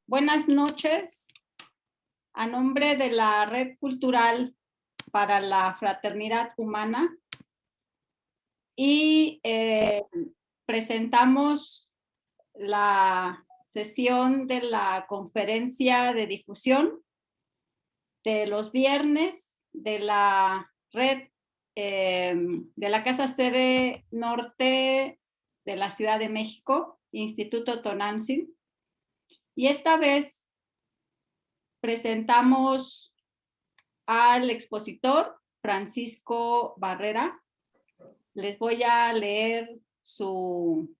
Buenas noches. A nombre de la Red Cultural para la Fraternidad Humana y presentamos la sesión de la conferencia de difusión de los viernes de la red de la Casa Sede Norte de la Ciudad de México, Instituto Tonantzin. Y esta vez presentamos al expositor Francisco Barrera. Les voy a leer su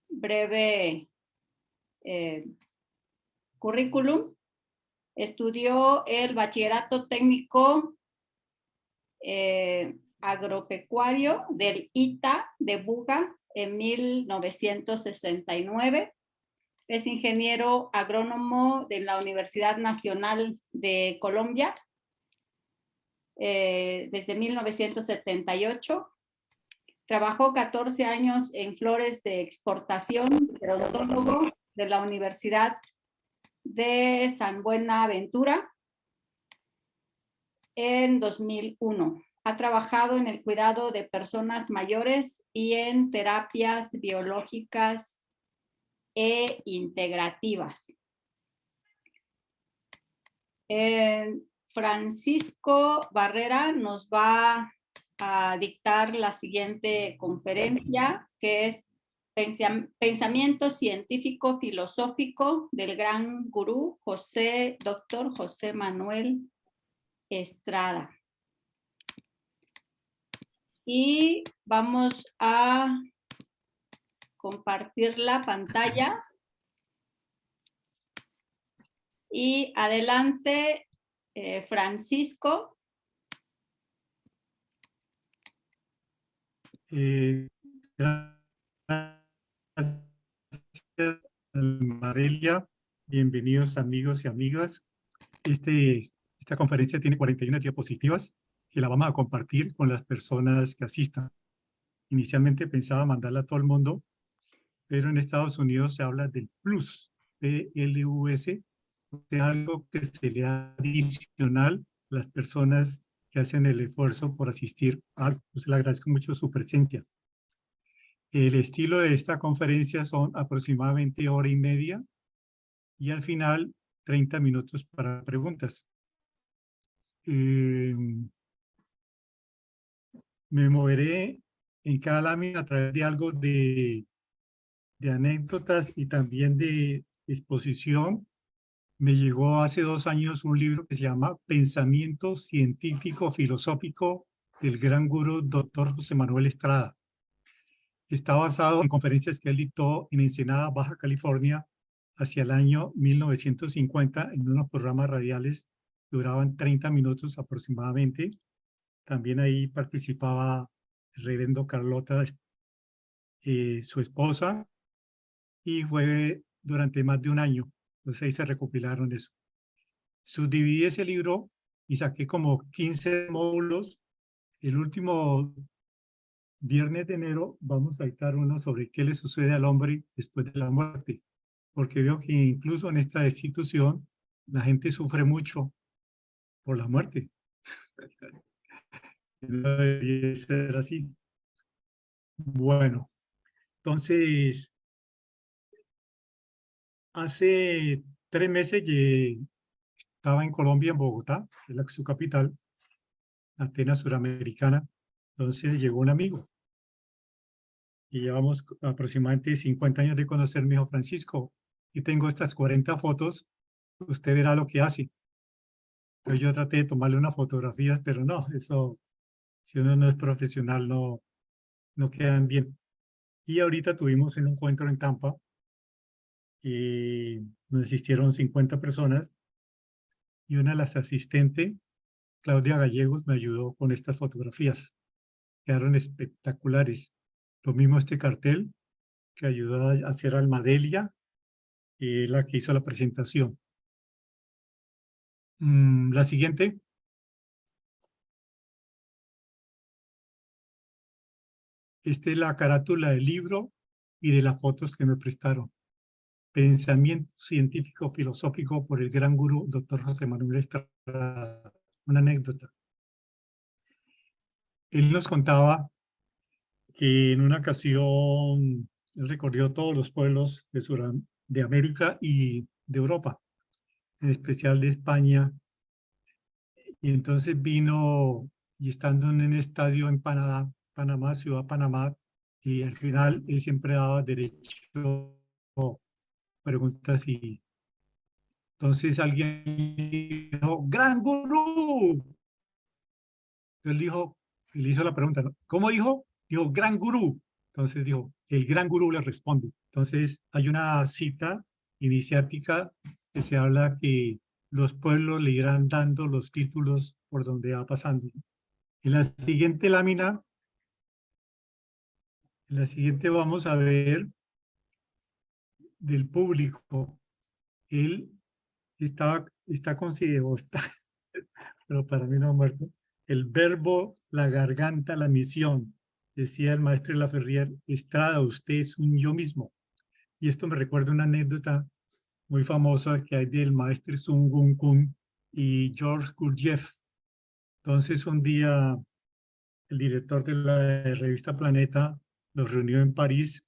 breve currículum. Estudió el bachillerato técnico agropecuario del ITA de Buga en 1969. Es ingeniero agrónomo de la Universidad Nacional de Colombia desde 1978. Trabajó 14 años en flores de exportación, gerontólogo de la Universidad de San Buenaventura en 2001. Ha trabajado en el cuidado de personas mayores y en terapias biológicas e integrativas. Francisco Barrera nos va a dictar la siguiente conferencia, que es Pensamiento Científico Filosófico del gran gurú Dr. José Manuel Estrada. Y vamos a compartir la pantalla. Y adelante, Francisco. Gracias, Marelia. Bienvenidos amigos y amigas. Esta conferencia tiene 41 diapositivas que la vamos a compartir con las personas que asistan. Inicialmente pensaba mandarla a todo el mundo, pero en Estados Unidos se habla del plus, P-L-U-S, de algo que se le da adicional a las personas que hacen el esfuerzo por asistir a algo. Pues le agradezco mucho su presencia. El estilo de esta conferencia son aproximadamente hora y media y al final 30 minutos para preguntas. Me moveré en cada lámina a través de algo de anécdotas y también de exposición. Me llegó hace 2 años un libro que se llama Pensamiento Científico Filosófico del gran gurú Dr. José Manuel Estrada. Está basado en conferencias que él dictó en Ensenada, Baja California, hacia el año 1950 en unos programas radiales que duraban 30 minutos aproximadamente. También ahí participaba el reverendo Carlota, su esposa, y fue durante más de un año. Entonces ahí se recopilaron eso. Subdividí ese libro y saqué como 15 módulos. El último viernes de enero vamos a dictar uno sobre qué le sucede al hombre después de la muerte, porque veo que incluso en esta institución la gente sufre mucho por la muerte. No debería ser así. Bueno, entonces, hace 3 meses estaba en Colombia, en Bogotá, que es su capital, Atenas Suramericana. Entonces llegó un amigo y llevamos aproximadamente 50 años de conocer, me dijo: Francisco, y tengo estas 40 fotos, usted verá lo que hace. Entonces yo traté de tomarle unas fotografías, pero no, eso, si uno no es profesional, no quedan bien. Y ahorita tuvimos un encuentro en Tampa y nos asistieron 50 personas y una de las asistentes, Claudia Gallegos, me ayudó con estas fotografías. Quedaron espectaculares. Lo mismo este cartel que ayudó a hacer Almadelia, la que hizo la presentación. La siguiente. Esta es la carátula del libro y de las fotos que me prestaron. Pensamiento científico filosófico por el gran gurú Dr. José Manuel Estrada. Una anécdota. Él nos contaba que en una ocasión él recorrió todos los pueblos de América y de Europa, en especial de España, y entonces vino y estando en un estadio en Panamá, ciudad Panamá, y al final él siempre daba derecho preguntas y entonces alguien dijo, ¡Gran gurú! Él dijo, y le hizo la pregunta, ¿no? ¿Cómo dijo? Dijo, gran gurú. Entonces dijo, el gran gurú le responde. Entonces hay una cita iniciática que se habla que los pueblos le irán dando los títulos por donde va pasando. En la siguiente lámina, en la siguiente vamos a ver del público. Él está considerado, pero para mí no ha muerto. El verbo, la garganta, la misión. Decía el maestro Laferrière, Estrada, usted es un yo mismo. Y esto me recuerda una anécdota muy famosa que hay del maestro Sun Woo Kung y George Gurdjieff. Entonces un día el director de la revista Planeta los reunió en París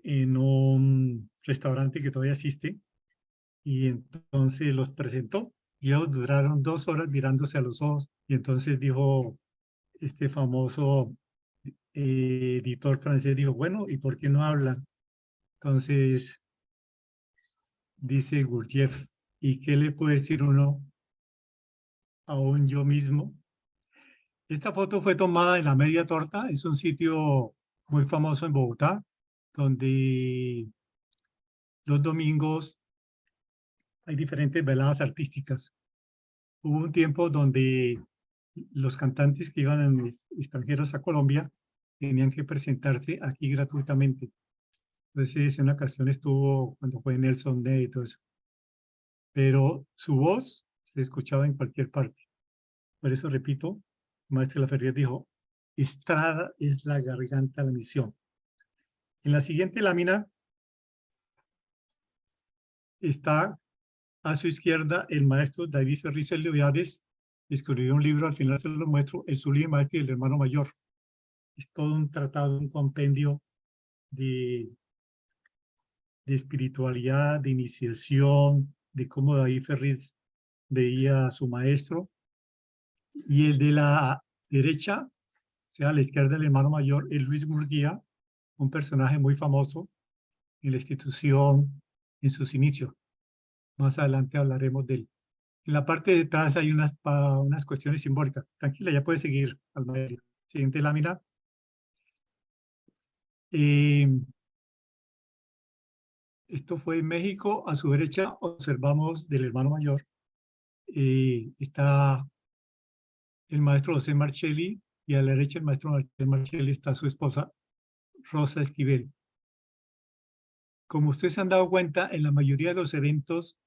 en un restaurante que todavía existe y entonces los presentó y ellos duraron 2 horas mirándose a los ojos y entonces dijo este famoso editor francés, dijo, bueno, ¿y por qué no hablan? Entonces dice Gurdjieff, ¿y qué le puede decir uno a un yo mismo? Esta foto fue tomada en la Media Torta, es un sitio muy famoso en Bogotá, donde los domingos hay diferentes veladas artísticas. Hubo un tiempo donde los cantantes que iban extranjeros a Colombia tenían que presentarse aquí gratuitamente. Entonces, en una ocasión estuvo cuando fue Nelson Ned y todo eso. Pero su voz se escuchaba en cualquier parte. Por eso, repito, el maestro Laferrière dijo, Estrada es la garganta de la misión. En la siguiente lámina está a su izquierda el maestro David Ferriz Leviades, escribió un libro, al final se lo muestro, El sublime maestro y el hermano mayor. Es todo un tratado, un compendio de espiritualidad, de iniciación, de cómo David Ferriz veía a su maestro. Y el de la derecha, o sea, a la izquierda del hermano mayor, es Luis Murguía, un personaje muy famoso en la institución en sus inicios. Más adelante hablaremos de él. En la parte de atrás hay unas cuestiones simbólicas. Tranquila, ya puede seguir, Almaderio. Siguiente lámina. Esto fue en México. A su derecha observamos del hermano mayor. Está el maestro José Marchelli y a la derecha el maestro Marchelli está su esposa, Rosa Esquivel. Como ustedes se han dado cuenta, en la mayoría de los eventos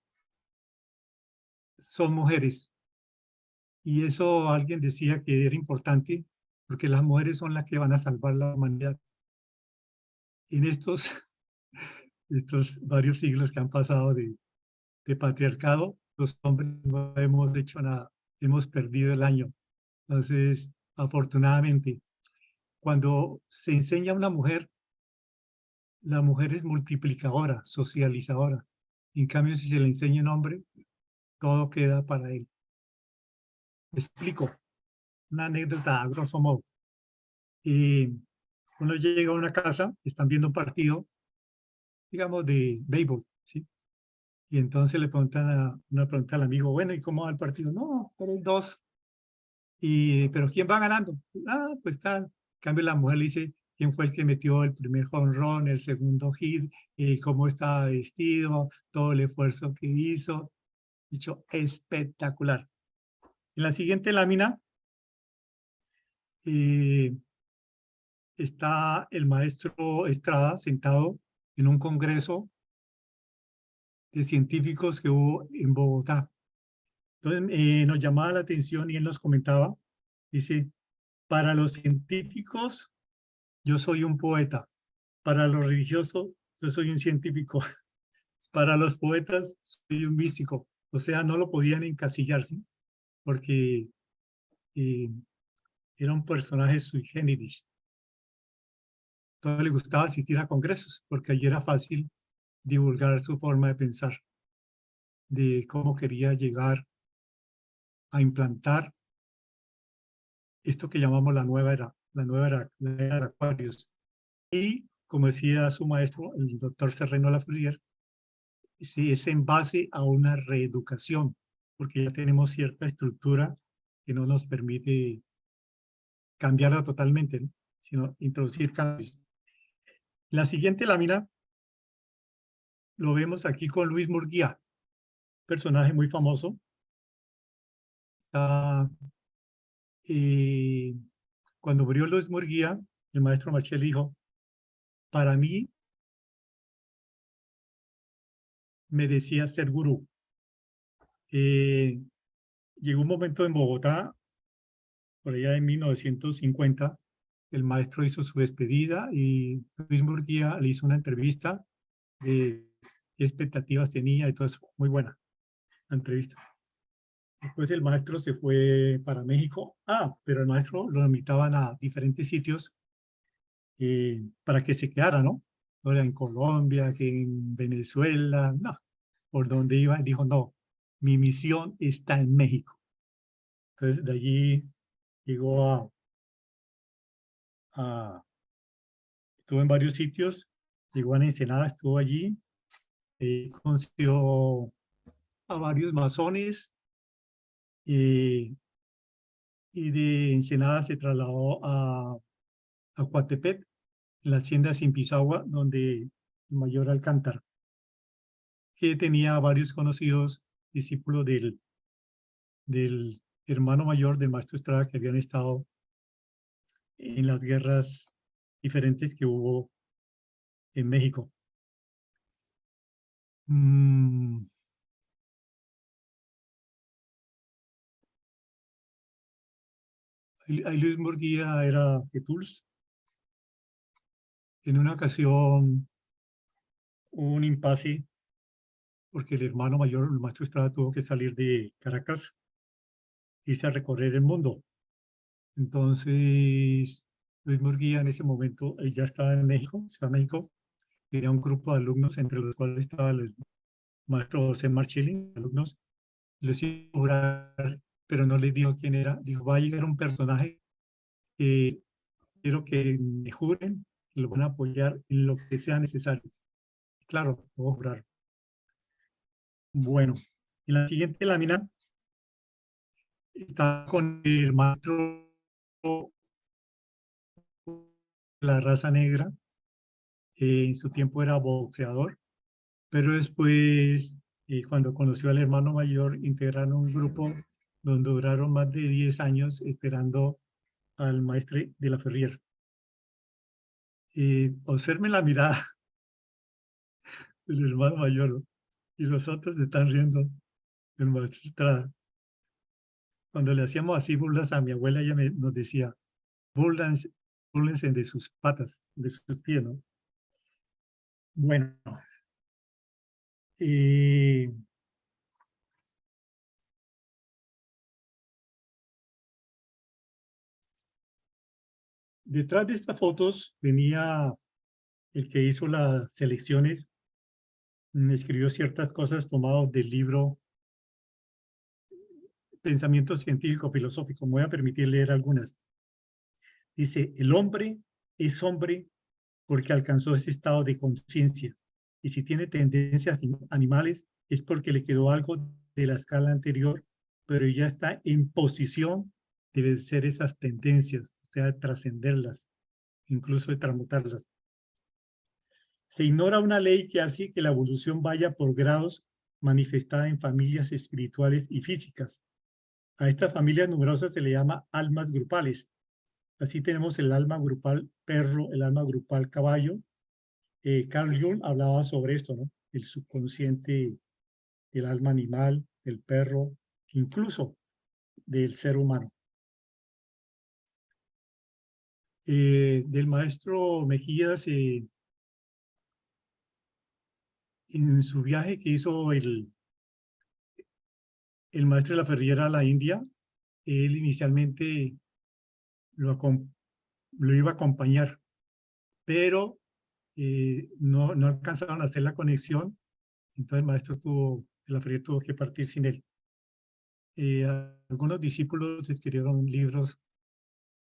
son mujeres. Y eso alguien decía que era importante porque las mujeres son las que van a salvar la humanidad. En estos varios siglos que han pasado de patriarcado, los hombres no hemos hecho nada, hemos perdido el año. Entonces, afortunadamente, cuando se enseña a una mujer, la mujer es multiplicadora, socializadora. En cambio, si se le enseña a un hombre, todo queda para él. Me explico, una anécdota a grosso modo. Uno llega a una casa, están viendo un partido, digamos, de béisbol, ¿sí? Y entonces le preguntan una pregunta al amigo, bueno, ¿y cómo va el partido? No, pero hay 2. Pero ¿quién va ganando? Ah, pues tal. En cambio, la mujer le dice quién fue el que metió el primer jonrón, el segundo hit, cómo estaba vestido, todo el esfuerzo que hizo. Dicho, espectacular. En la siguiente lámina está el maestro Estrada sentado en un congreso de científicos que hubo en Bogotá. Entonces nos llamaba la atención y él nos comentaba, dice, para los científicos yo soy un poeta, para los religiosos yo soy un científico. Para los poetas soy un místico, o sea, no lo podían encasillar, ¿sí? Porque eh, era un personaje sui generis. No le gustaba asistir a congresos, porque allí era fácil divulgar su forma de pensar, de cómo quería llegar a implantar esto que llamamos la era de Acuarios. Y, como decía su maestro, el doctor Serreno Lafreniere, sí, es en base a una reeducación, porque ya tenemos cierta estructura que no nos permite cambiarla totalmente, ¿no? Sino introducir cambios. La siguiente lámina lo vemos aquí con Luis Murguía, personaje muy famoso. Ah, cuando murió Luis Murguía, el maestro Marchel dijo, para mí merecía ser gurú. Llegó un momento en Bogotá, por allá en 1950, el maestro hizo su despedida y Luis Murguía le hizo una entrevista de qué expectativas tenía y todo eso. Muy buena la entrevista. Después el maestro se fue para México. Pero el maestro lo invitaban a diferentes sitios para que se quedara, ¿no? Ahora en Colombia, que en Venezuela, no. Por donde iba, dijo, no, mi misión está en México. Entonces de allí llegó estuvo en varios sitios, llegó a Ensenada, estuvo allí, conoció a varios masones y de Ensenada se trasladó a Coatepec, en la hacienda Simpisagua, donde el mayor Alcántara, que tenía varios conocidos discípulos del hermano mayor del maestro Estrada que habían estado en las guerras diferentes que hubo en México. Ahí Luis Murguía era Getúlz. En una ocasión hubo un impasse porque el hermano mayor, el maestro Estrada, tuvo que salir de Caracas, irse a recorrer el mundo. Entonces, Luis Murguía en ese momento, él ya estaba en México, se fue a México, tenía un grupo de alumnos, entre los cuales estaba el maestro José Marchilli, alumnos, les hizo jurar, pero no les dijo quién era. Dijo, va a llegar un personaje que quiero que me juren, que lo van a apoyar en lo que sea necesario. Claro, puedo jurar. Bueno, en la siguiente lámina está con el maestro de la raza negra. En su tiempo era boxeador, pero después, cuando conoció al hermano mayor, integraron un grupo donde duraron más de 10 años esperando al maestro de la Ferrier. Observen la mirada del hermano mayor, ¿no? Y los otros están riendo del maestro Estrada. Cuando le hacíamos así burlas a mi abuela, ella nos decía, búrlense de sus patas, de sus pies, ¿no? Bueno, detrás de estas fotos venía el que hizo las selecciones, escribió ciertas cosas tomadas del libro Pensamiento Científico Filosófico. Me voy a permitir leer algunas. Dice, el hombre es hombre porque alcanzó ese estado de conciencia. Y si tiene tendencias animales es porque le quedó algo de la escala anterior, pero ya está en posición de vencer esas tendencias, o sea, de trascenderlas, incluso de transmutarlas. Se ignora una ley que hace que la evolución vaya por grados manifestada en familias espirituales y físicas. A estas familias numerosas se le llama almas grupales. Así tenemos el alma grupal perro, el alma grupal caballo. Carl Jung hablaba sobre esto, ¿no? El subconsciente, el alma animal, el perro, incluso del ser humano. Del maestro Mejías En su viaje que hizo el maestro de la Ferriera a la India, él inicialmente lo iba a acompañar, pero no alcanzaron a hacer la conexión, entonces el maestro de la Ferriera tuvo que partir sin él. Algunos discípulos escribieron libros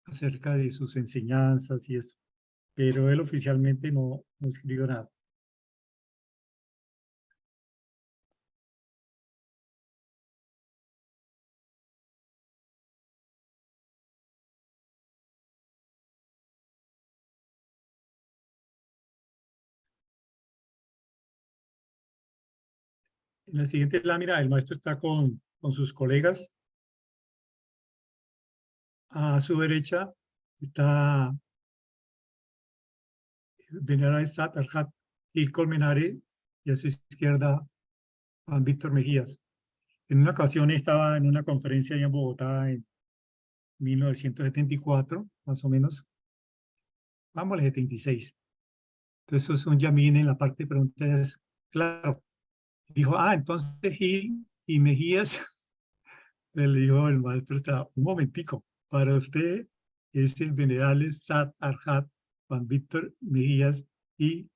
acerca de sus enseñanzas y eso, pero él oficialmente no escribió nada. En la siguiente lámina, el maestro está con sus colegas. A su derecha está Venerable Sat Arhat Il Colmenare y a su izquierda Juan Víctor Mejías. En una ocasión estaba en una conferencia allá en Bogotá en 1974, más o menos. Vamos, 76. Entonces, eso es un yamín en la parte de preguntas. Claro. Dijo, entonces Gil y Mejías. Le dijo el maestro, un momentico, para usted es el venerable Sat Arhat, Juan Víctor Mejías y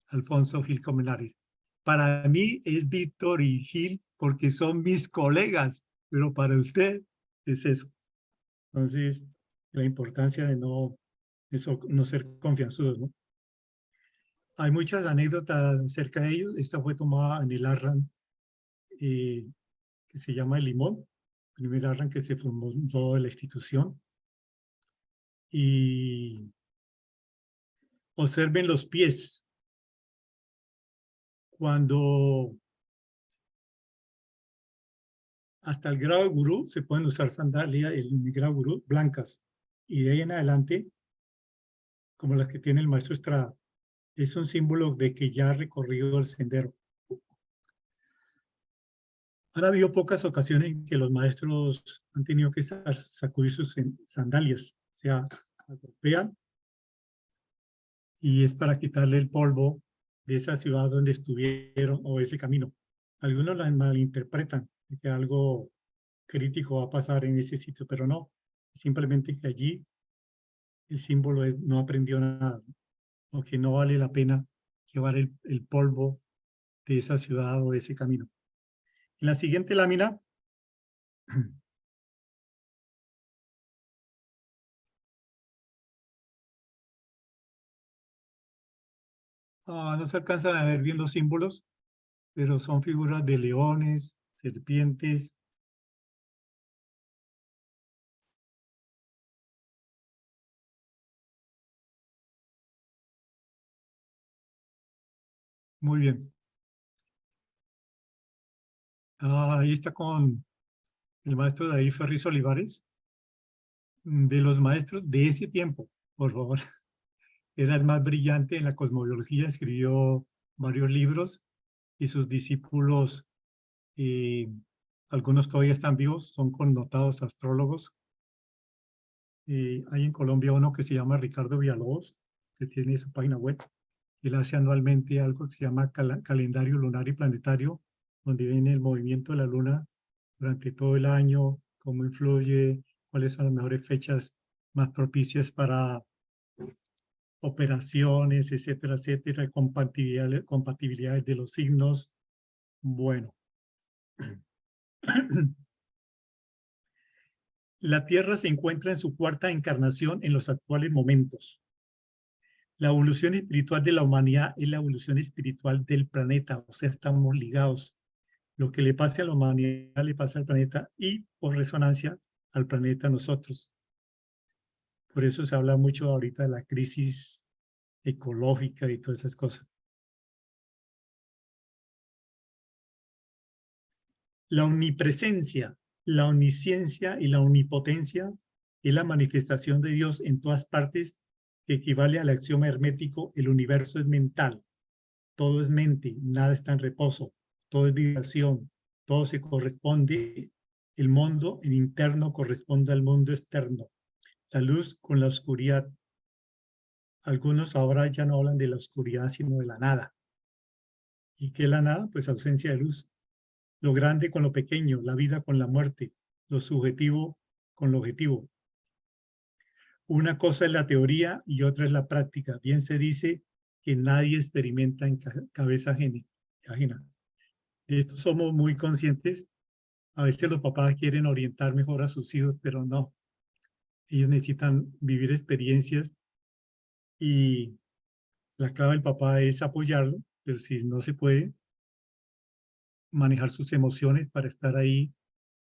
Alfonso Gil Colmenares. Para mí es Víctor y Gil porque son mis colegas, pero para usted es eso. Entonces, la importancia de no ser confianzudos, ¿no? Hay muchas anécdotas acerca de ellos. Esta fue tomada en el Arran, que se llama El Limón, el primer Arran que se fundó en toda la institución. Y observen los pies. Cuando hasta el grado de gurú se pueden usar sandalias, el grado gurú, blancas. Y de ahí en adelante, como las que tiene el maestro Estrada, es un símbolo de que ya ha recorrido el sendero. Han habido pocas ocasiones en que los maestros han tenido que sacudir sus sandalias, o sea, golpean, y es para quitarle el polvo de esa ciudad donde estuvieron o ese camino. Algunos la malinterpretan, de que algo crítico va a pasar en ese sitio, pero no, simplemente que allí el símbolo no aprendió nada, o que no vale la pena llevar el polvo de esa ciudad o de ese camino. En la siguiente lámina no se alcanzan a ver bien los símbolos, pero son figuras de leones, serpientes. Muy bien. Ahí está con el maestro David Ferriz Olivares, de los maestros de ese tiempo, por favor. Era el más brillante en la cosmobiología, escribió varios libros y sus discípulos, algunos todavía están vivos, son connotados astrólogos. Hay en Colombia uno que se llama Ricardo Villalobos, que tiene su página web. Él hace anualmente algo que se llama calendario lunar y planetario, donde viene el movimiento de la luna durante todo el año, cómo influye, cuáles son las mejores fechas más propicias para operaciones, etcétera, etcétera, compatibilidades de los signos. Bueno. La Tierra se encuentra en su cuarta encarnación en los actuales momentos. La evolución espiritual de la humanidad es la evolución espiritual del planeta, o sea, estamos ligados. Lo que le pase a la humanidad le pasa al planeta y, por resonancia, al planeta a nosotros. Por eso se habla mucho ahorita de la crisis ecológica y todas esas cosas. La omnipresencia, la omnisciencia y la omnipotencia es la manifestación de Dios en todas partes, que equivale al axioma hermético: el universo es mental, todo es mente, nada está en reposo, todo es vibración, todo se corresponde, el mundo en interno corresponde al mundo externo, la luz con la oscuridad. Algunos ahora ya no hablan de la oscuridad, sino de la nada. ¿Y qué es la nada? Pues ausencia de luz. Lo grande con lo pequeño, la vida con la muerte, lo subjetivo con lo objetivo. Una cosa es la teoría y otra es la práctica. Bien se dice que nadie experimenta en cabeza ajena. De esto somos muy conscientes. A veces los papás quieren orientar mejor a sus hijos, pero no. Ellos necesitan vivir experiencias y la clave del papá es apoyarlo, pero si no se puede, manejar sus emociones para estar ahí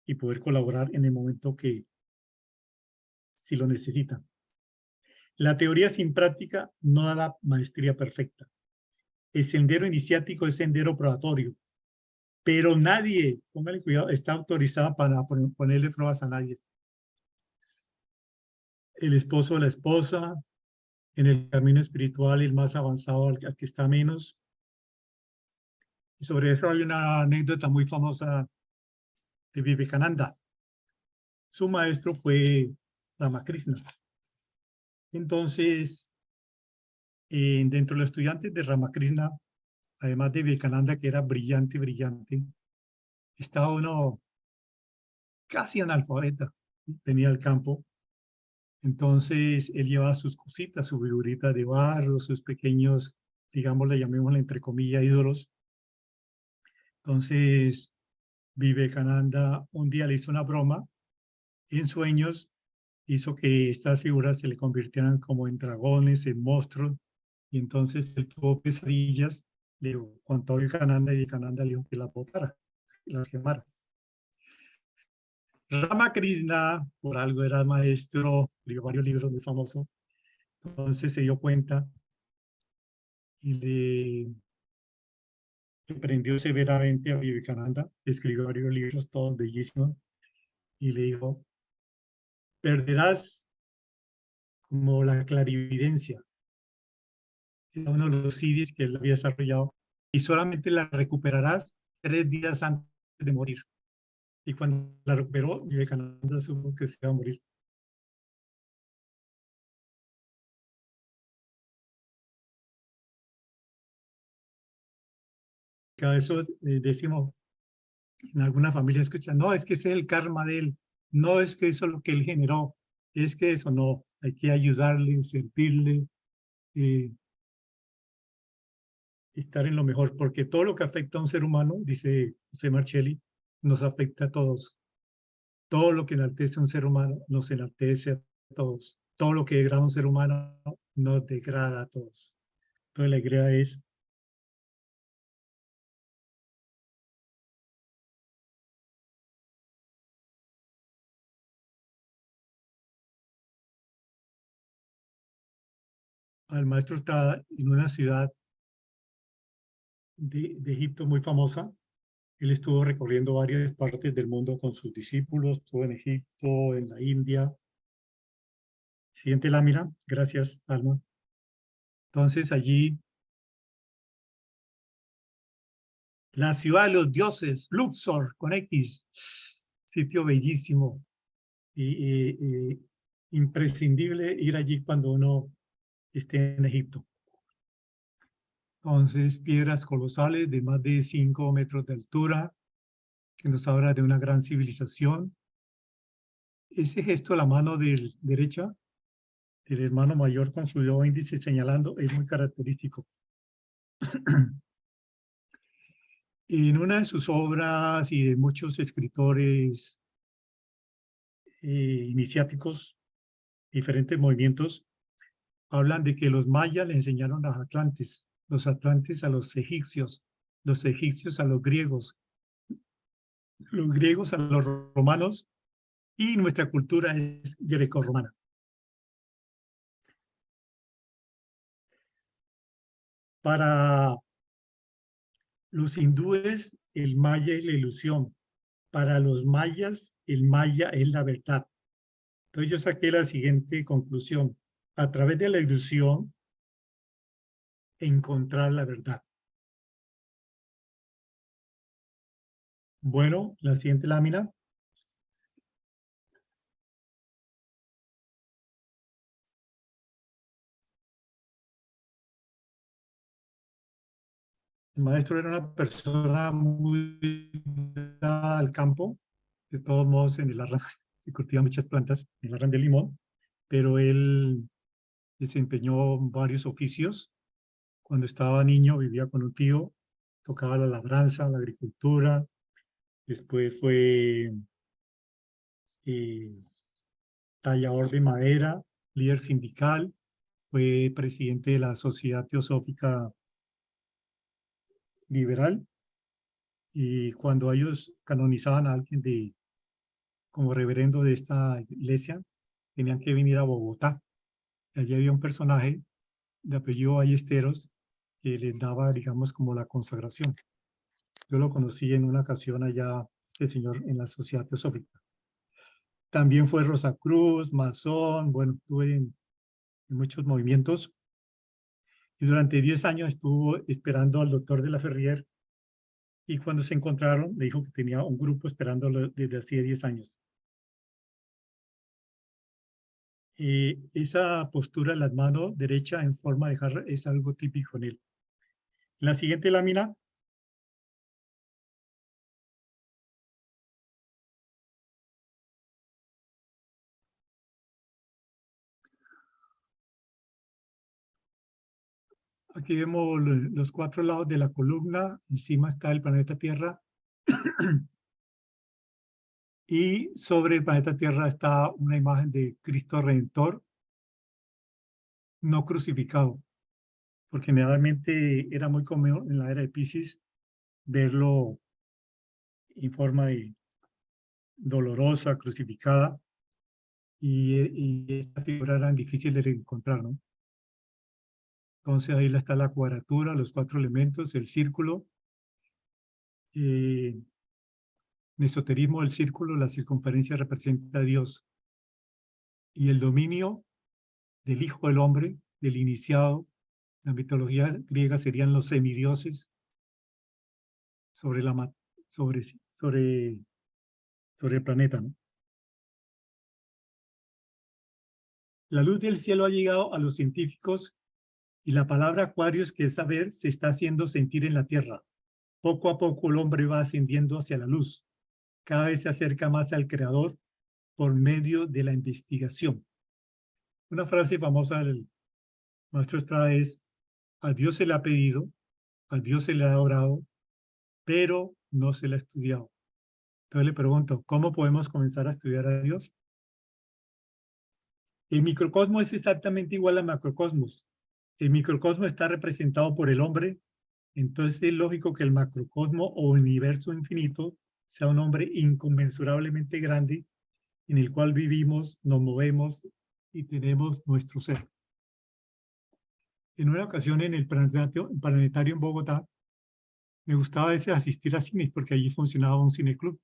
y poder colaborar en el momento que si lo necesitan. La teoría sin práctica no da la maestría perfecta. El sendero iniciático es sendero probatorio, pero nadie, póngale cuidado, está autorizado para ponerle pruebas a nadie. El esposo o la esposa, en el camino espiritual, el más avanzado al que está menos. Y sobre eso hay una anécdota muy famosa de Vivekananda. Su maestro fue Ramakrishna. Entonces, dentro de los estudiantes de Ramakrishna, además de Vivekananda, que era brillante, brillante, estaba uno casi analfabeta, venía al campo. Entonces, él llevaba sus cositas, su figurita de barro, sus pequeños, digamos, le llamémosle entre comillas, ídolos. Entonces, Vivekananda un día le hizo una broma, en sueños hizo que estas figuras se le convirtieran como en dragones, en monstruos, y entonces él tuvo pesadillas, le contó a Vivekananda y Vivekananda le dijo que las botara, que las quemara. Ramakrishna, por algo era maestro, escribió varios libros muy famosos, entonces se dio cuenta y le reprendió severamente a Vivekananda, escribió varios libros, todos bellísimos, y le dijo, perderás como la clarividencia, era uno de los CDs que él había desarrollado, y solamente la recuperarás 3 días antes de morir. Y cuando la recuperó, Vivekananda supo que se iba a morir. Cada eso decimos, en alguna familia escucha, no, es que ese es el karma de él, no es que eso es lo que él generó, es que eso no, hay que ayudarle, servirle, eh, estar en lo mejor, porque todo lo que afecta a un ser humano, dice José Marcelli, nos afecta a todos. Todo lo que enaltece a un ser humano nos enaltece a todos. Todo lo que degrada a un ser humano nos degrada a todos. Entonces la idea es al maestro está en una ciudad de Egipto muy famosa. Él estuvo recorriendo varias partes del mundo con sus discípulos, estuvo en Egipto, en la India. Siguiente lámina, gracias, Alma. Entonces allí, la ciudad de los dioses, Luxor, con X, sitio bellísimo y imprescindible ir allí cuando uno esté en Egipto. Entonces, piedras colosales de más de 5 metros de altura, que nos habla de una gran civilización. Ese gesto, la mano derecha, el hermano mayor con su dedo índice señalando, es muy característico. En una de sus obras y de muchos escritores iniciáticos, diferentes movimientos, hablan de que los mayas le enseñaron a los atlantes a los egipcios a los griegos a los romanos, y nuestra cultura es grecorromana. Para los hindúes, el maya es la ilusión. Para los mayas, el maya es la verdad. Entonces yo saqué la siguiente conclusión. A través de la ilusión, encontrar la verdad. Bueno, la siguiente lámina. El maestro era una persona muy dada al campo. De todos modos, en el Arran se cultivan muchas plantas, en el Arran de limón, pero él desempeñó varios oficios. Cuando estaba niño vivía con un tío, tocaba la labranza, la agricultura. Después fue eh, tallador de madera, líder sindical, fue presidente de la Sociedad Teosófica Liberal. Y cuando ellos canonizaban a alguien como reverendo de esta iglesia, tenían que venir a Bogotá. Y allí había un personaje de apellido Ballesteros que les daba, digamos, como la consagración. Yo lo conocí en una ocasión allá, este señor, en la Sociedad Teosófica. También fue Rosacruz, masón, bueno, estuve en muchos movimientos. Y durante 10 años estuvo esperando al doctor de la Ferrier. Y cuando se encontraron, le dijo que tenía un grupo esperándolo desde hacía 10 años. Esa postura, las manos derecha en forma de jarra, es algo típico en él. En la siguiente lámina, aquí vemos los 4 lados de la columna. Encima está el planeta Tierra. Y sobre el planeta Tierra está una imagen de Cristo Redentor no crucificado, porque generalmente era muy común en la era de Piscis verlo en forma de dolorosa, crucificada, y esta figura eran difíciles de encontrar, ¿no? Entonces ahí está la cuadratura, los 4 elementos, el círculo, en esoterismo el círculo, la circunferencia representa a Dios, y el dominio del Hijo del Hombre, del iniciado, la mitología griega serían los semidioses sobre, sobre el planeta, ¿no? La luz del cielo ha llegado a los científicos y la palabra Aquarius, que es saber, se está haciendo sentir en la Tierra. Poco a poco el hombre va ascendiendo hacia la luz. Cada vez se acerca más al Creador por medio de la investigación. Una frase famosa del maestro Estrada es: a Dios se le ha pedido, a Dios se le ha orado, pero no se le ha estudiado. Entonces le pregunto, ¿cómo podemos comenzar a estudiar a Dios? El microcosmos es exactamente igual al macrocosmos. El microcosmos está representado por el hombre, entonces es lógico que el macrocosmo o universo infinito sea un hombre inconmensurablemente grande en el cual vivimos, nos movemos y tenemos nuestro ser. En una ocasión en el planetario en Bogotá, me gustaba a veces asistir a cines porque allí funcionaba un cineclub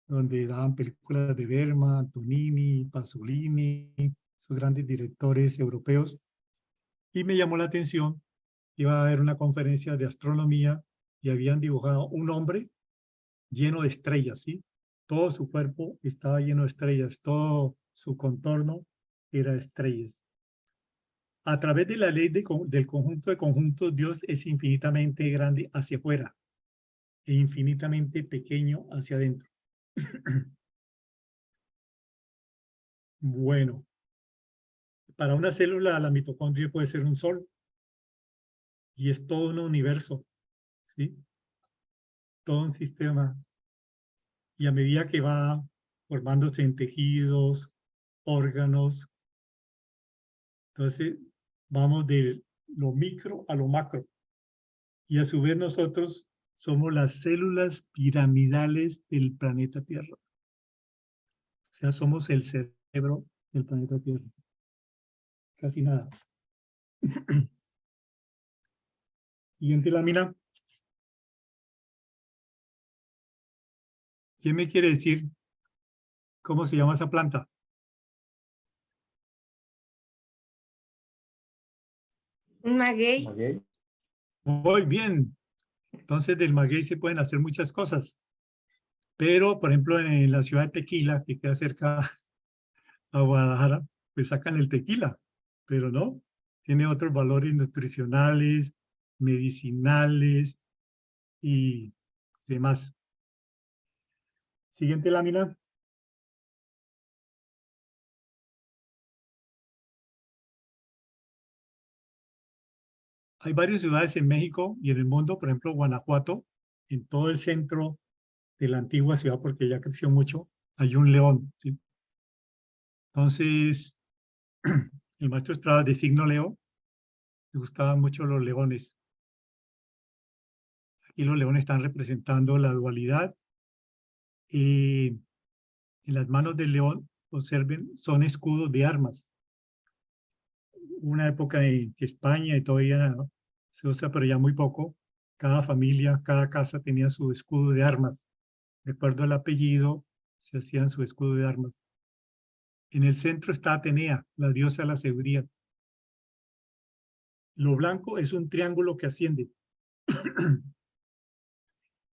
donde daban películas de Bergman, Antonini, Pasolini, esos grandes directores europeos. Y me llamó la atención, iba a haber una conferencia de astronomía y habían dibujado un hombre lleno de estrellas, ¿sí? Todo su cuerpo estaba lleno de estrellas, todo su contorno era estrellas. A través de la ley del conjunto de conjuntos, Dios es infinitamente grande hacia afuera e infinitamente pequeño hacia adentro. Bueno, para una célula la mitocondria puede ser un sol y es todo un universo, ¿sí? Todo un sistema. Y a medida que va formándose en tejidos, órganos, entonces vamos de lo micro a lo macro. Y a su vez nosotros somos las células piramidales del planeta Tierra. O sea, somos el cerebro del planeta Tierra. Casi nada. Siguiente lámina. ¿Quién me quiere decir cómo se llama esa planta? Un maguey. Muy bien. Entonces del maguey se pueden hacer muchas cosas. Pero, por ejemplo, en la ciudad de Tequila, que queda cerca a Guadalajara, pues sacan el tequila, pero no. Tiene otros valores nutricionales, medicinales y demás. Siguiente lámina. Hay varias ciudades en México y en el mundo, por ejemplo, Guanajuato, en todo el centro de la antigua ciudad, porque ya creció mucho, hay un león, ¿sí? Entonces, el maestro Estrada de signo Leo, le gustaban mucho los leones. Aquí los leones están representando la dualidad. En las manos del león, observen, son escudos de armas. Una época en que España y todavía se usa, pero ya muy poco, cada familia, cada casa tenía su escudo de armas. De acuerdo al apellido, se hacían su escudo de armas. En el centro está Atenea, la diosa de la sabiduría. Lo blanco es un triángulo que asciende.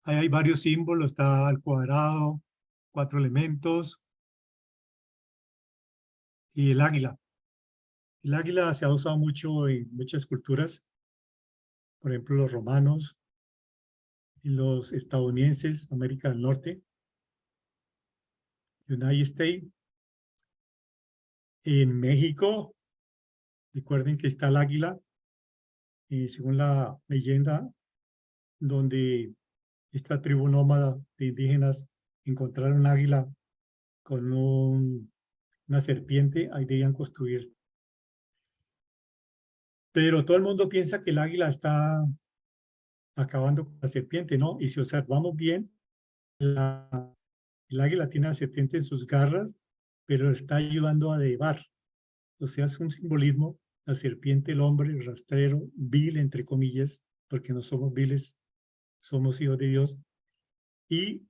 Ahí hay varios símbolos, está el cuadrado, 4 elementos y el águila. El águila se ha usado mucho en muchas culturas, por ejemplo, los romanos y los estadounidenses, América del Norte, United States. En México, recuerden que está el águila, según la leyenda, donde esta tribu nómada de indígenas encontraron un águila con una serpiente, ahí debían construir. Pero todo el mundo piensa que el águila está acabando con la serpiente, ¿no? Y si observamos bien, el águila tiene a la serpiente en sus garras, pero está ayudando a elevar. O sea, es un simbolismo, la serpiente, el hombre, el rastrero, vil, entre comillas, porque no somos viles, somos hijos de Dios. Y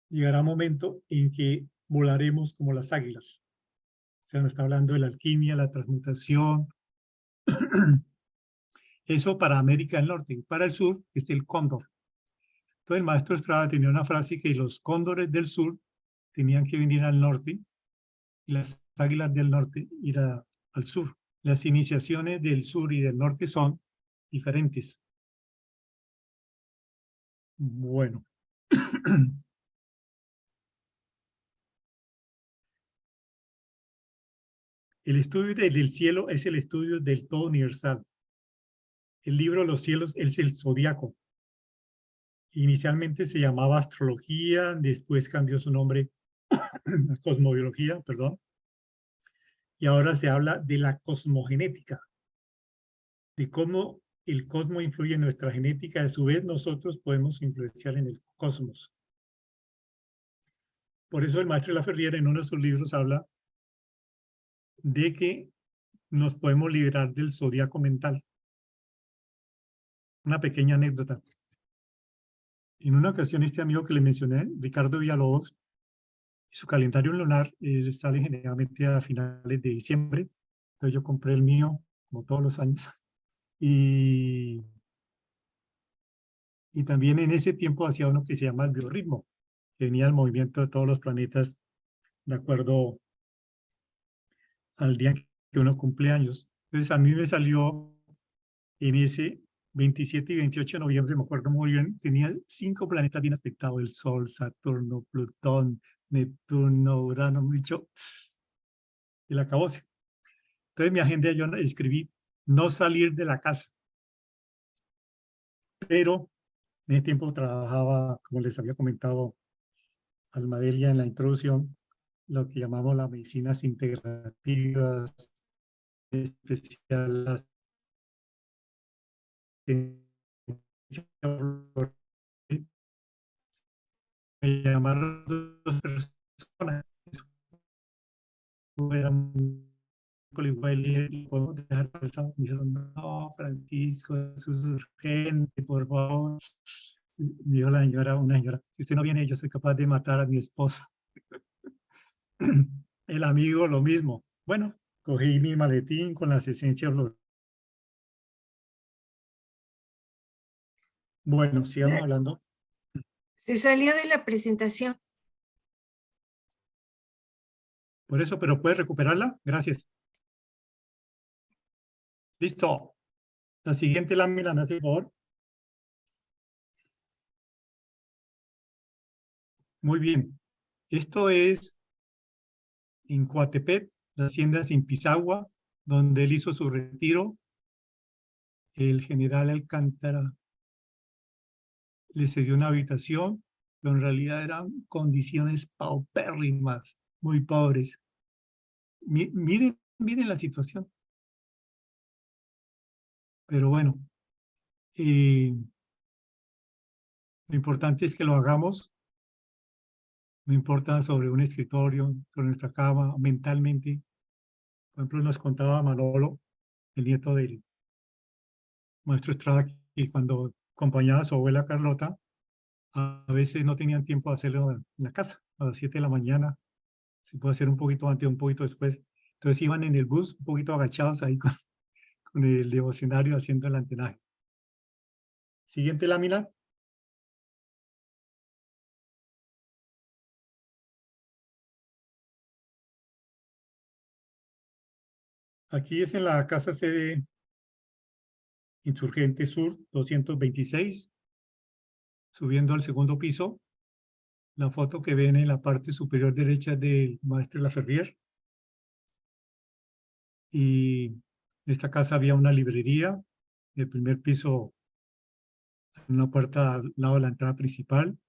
llegará un momento en que volaremos como las águilas. O sea, nos está hablando de la alquimia, la transmutación. Eso para América del Norte. Para el sur es el cóndor. Entonces el maestro Estrada tenía una frase que los cóndores del sur tenían que venir al norte y las águilas del norte ir al sur. Las iniciaciones del sur y del norte son diferentes. Bueno. El estudio del cielo es el estudio del todo universal. El libro de los cielos es el zodiaco. Inicialmente se llamaba astrología, después cambió su nombre a cosmobiología, perdón. Y ahora se habla de la cosmogenética, de cómo el cosmos influye en nuestra genética, a su vez nosotros podemos influenciar en el cosmos. Por eso el maestro Laferrière en uno de sus libros habla de que nos podemos liberar del zodiaco mental. Una pequeña anécdota. En una ocasión este amigo que le mencioné, Ricardo Villalobos, su calendario lunar sale generalmente a finales de diciembre. Entonces yo compré el mío, como todos los años. Y también en ese tiempo hacía uno que se llama el biorritmo, que venía el movimiento de todos los planetas de acuerdo al día que uno cumple años. Entonces a mí me salió en ese 27 y 28 de noviembre, me acuerdo muy bien, tenía 5 planetas bien afectados: el Sol, Saturno, Plutón, Neptuno, Urano, mucho el acabose. Entonces mi agenda yo escribí no salir de la casa. Pero en ese tiempo trabajaba, como les había comentado Almadelia en la introducción, lo que llamamos las medicinas integrativas, especial las me llamaron 2 personas, era un igual y podemos dejar pasar. Me dijeron, no, Francisco, eso es urgente, por favor. Me dijo la señora, una señora, si usted no viene, yo soy capaz de matar a mi esposa. El amigo lo mismo. Bueno, cogí mi maletín con las esencias. Bueno, sigamos hablando. Se salió de la presentación. Por eso, pero ¿puedes recuperarla? Gracias. Listo. La siguiente lámina, me hace el favor. Muy bien. Esto es en Coatepec, la hacienda sin Pisagua, donde él hizo su retiro. El general Alcántara le cedió una habitación, pero en realidad eran condiciones paupérrimas, muy pobres. Miren la situación. Pero bueno, lo importante es que lo hagamos. No importa sobre un escritorio, sobre nuestra cama, mentalmente. Por ejemplo, nos contaba Manolo, el nieto del maestro Estrada, que cuando acompañaba a su abuela Carlota, a veces no tenían tiempo de hacerlo en la casa, a las 7 de la mañana. Se puede hacer un poquito antes, un poquito después. Entonces iban en el bus un poquito agachados ahí con el devocionario haciendo el antenaje. Siguiente lámina. Aquí es en la casa sede Insurgente Sur 226, subiendo al segundo piso. La foto que ven en la parte superior derecha del maestro Laferrier. Y en esta casa había una librería, en el primer piso, en una puerta al lado de la entrada principal,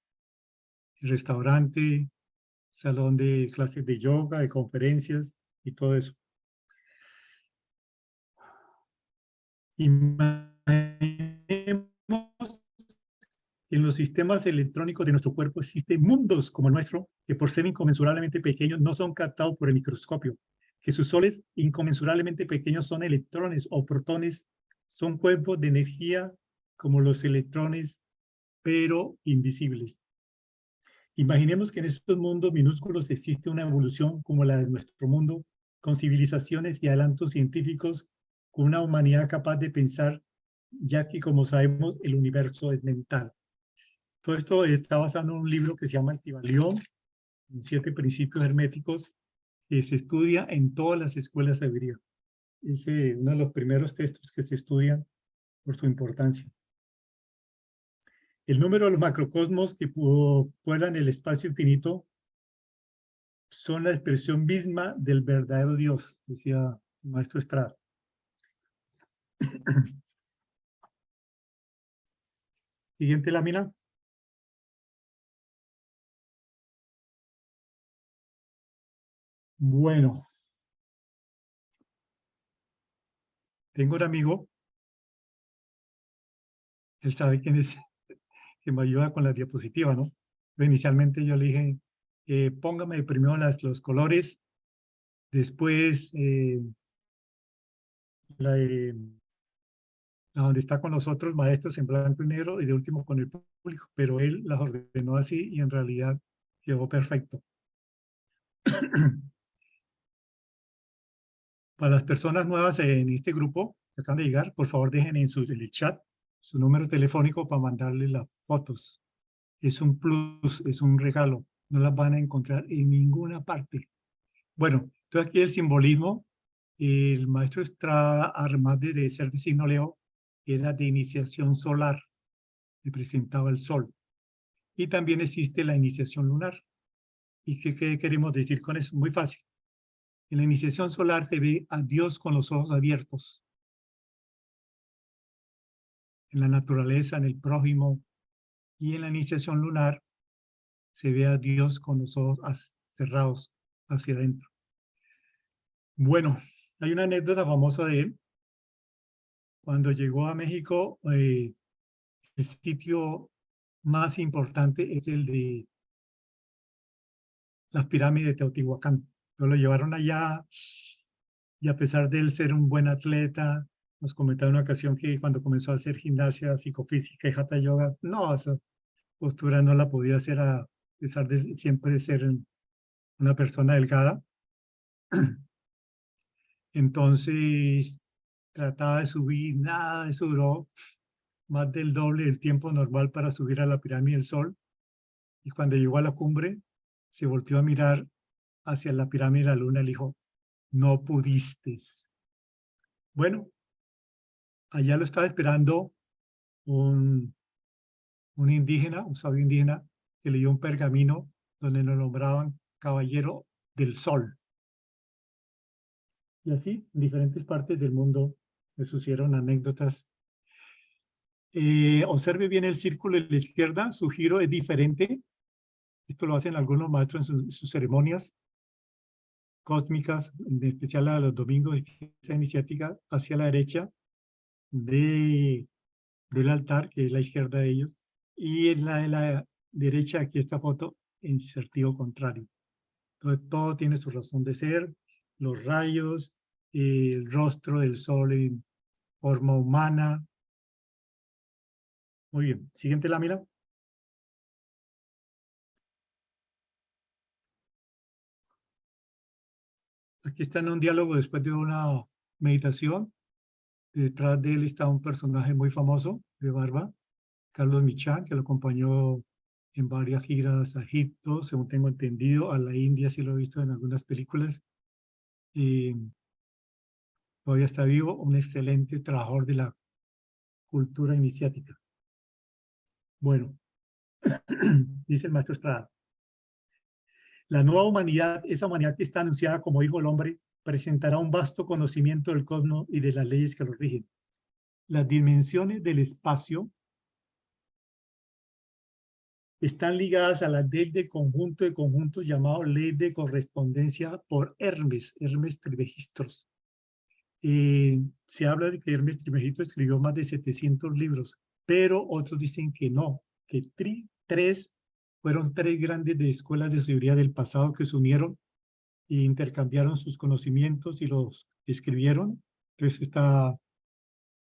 el restaurante, salón de clases de yoga, de conferencias y todo eso. Imaginemos en los sistemas electrónicos de nuestro cuerpo existen mundos como el nuestro que por ser inconmensurablemente pequeños no son captados por el microscopio, que sus soles inconmensurablemente pequeños son electrones o protones, son cuerpos de energía como los electrones, pero invisibles. Imaginemos que en estos mundos minúsculos existe una evolución como la de nuestro mundo, con civilizaciones y adelantos científicos, con una humanidad capaz de pensar, ya que como sabemos el universo es mental. Todo esto está basado en un libro que se llama El Kybalión, 7 principios herméticos, que se estudia en todas las escuelas hebreas. Es uno de los primeros textos que se estudian por su importancia. El número de los macrocosmos que pueblan el espacio infinito son la expresión misma del verdadero Dios, decía el maestro Estrada. Siguiente lámina. Bueno, tengo un amigo, él sabe quién es, que me ayuda con la diapositiva, ¿no? Inicialmente yo le dije, póngame primero los colores, después la donde está con los otros maestros en blanco y negro y de último con el público, pero él las ordenó así y en realidad quedó perfecto. Para las personas nuevas en este grupo que acaban de llegar, por favor dejen en el chat su número telefónico para mandarles las fotos. Es un plus, es un regalo. No las van a encontrar en ninguna parte. Bueno, entonces aquí el simbolismo, el maestro Estrada, además de ser de signo Leo, era de iniciación solar, representaba el sol. Y también existe la iniciación lunar. ¿Y qué queremos decir con eso? Muy fácil. En la iniciación solar se ve a Dios con los ojos abiertos. En la naturaleza, en el prójimo. Y en la iniciación lunar se ve a Dios con los ojos cerrados hacia adentro. Bueno, hay una anécdota famosa de él. Cuando llegó a México, el sitio más importante es el de las pirámides de Teotihuacán. Lo llevaron allá y a pesar de él ser un buen atleta, nos comentaba en una ocasión que cuando comenzó a hacer gimnasia psicofísica y hatha yoga, no, esa postura no la podía hacer a pesar de siempre ser una persona delgada. Entonces trataba de subir, nada, eso duró más del doble del tiempo normal para subir a la pirámide del Sol. Y cuando llegó a la cumbre, se volteó a mirar hacia la pirámide de la Luna y le dijo, no pudiste. Bueno, allá lo estaba esperando un indígena, un sabio indígena, que leyó un pergamino donde nos nombraban caballero del sol. Y así, en diferentes partes del mundo me sucedieron anécdotas. Observe bien el círculo de la izquierda, su giro es diferente. Esto lo hacen algunos maestros en sus ceremonias cósmicas, en especial a los domingos de fiesta iniciática, hacia la derecha del altar, que es la izquierda de ellos, y en la de la derecha, aquí esta foto, en sentido contrario. Entonces, todo tiene su razón de ser, los rayos, el rostro del sol en forma humana. Muy bien, siguiente lámina. Aquí está en un diálogo después de una meditación. Detrás de él está un personaje muy famoso de barba, Carlos Michán, que lo acompañó en varias giras a Egipto, según tengo entendido, a la India, sí lo he visto en algunas películas. Todavía está vivo, un excelente trabajador de la cultura iniciática. Bueno, dice el maestro Estrada. La nueva humanidad, esa humanidad que está anunciada como hijo del hombre, presentará un vasto conocimiento del cosmos y de las leyes que lo rigen. Las dimensiones del espacio están ligadas a la ley del conjunto de conjuntos llamado ley de correspondencia por Hermes Trismegistos. Se habla de que Hermes Trismegisto escribió más de 700 libros, pero otros dicen que no, que fueron tres grandes de escuelas de sabiduría del pasado que se unieron e intercambiaron sus conocimientos y los escribieron. Entonces está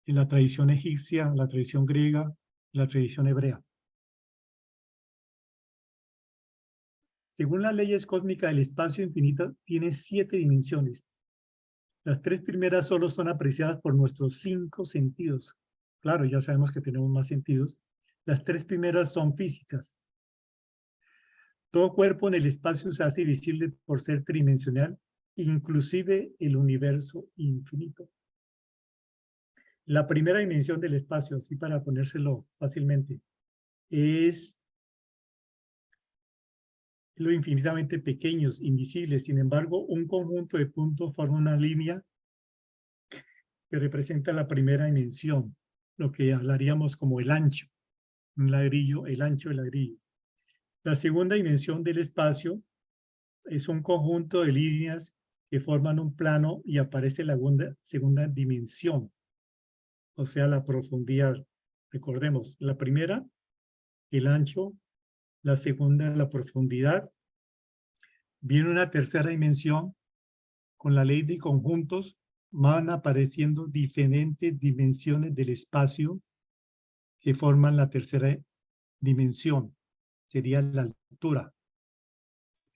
en la tradición egipcia, la tradición griega, la tradición hebrea. Según las leyes cósmicas, el espacio infinito tiene 7 dimensiones. Las 3 primeras solo son apreciadas por nuestros 5 sentidos. Claro, ya sabemos que tenemos más sentidos. Las 3 primeras son físicas. Todo cuerpo en el espacio se hace visible por ser tridimensional, inclusive el universo infinito. La primera dimensión del espacio, así para ponérselo fácilmente, es lo infinitamente pequeños, invisibles. Sin embargo, un conjunto de puntos forma una línea que representa la primera dimensión, lo que hablaríamos como el ancho, un ladrillo, el ancho del ladrillo. La segunda dimensión del espacio es un conjunto de líneas que forman un plano y aparece la segunda dimensión, o sea, la profundidad. Recordemos, la primera, el ancho, la segunda, la profundidad. Viene una tercera dimensión, con la ley de conjuntos van apareciendo diferentes dimensiones del espacio que forman la tercera dimensión. Sería la altura,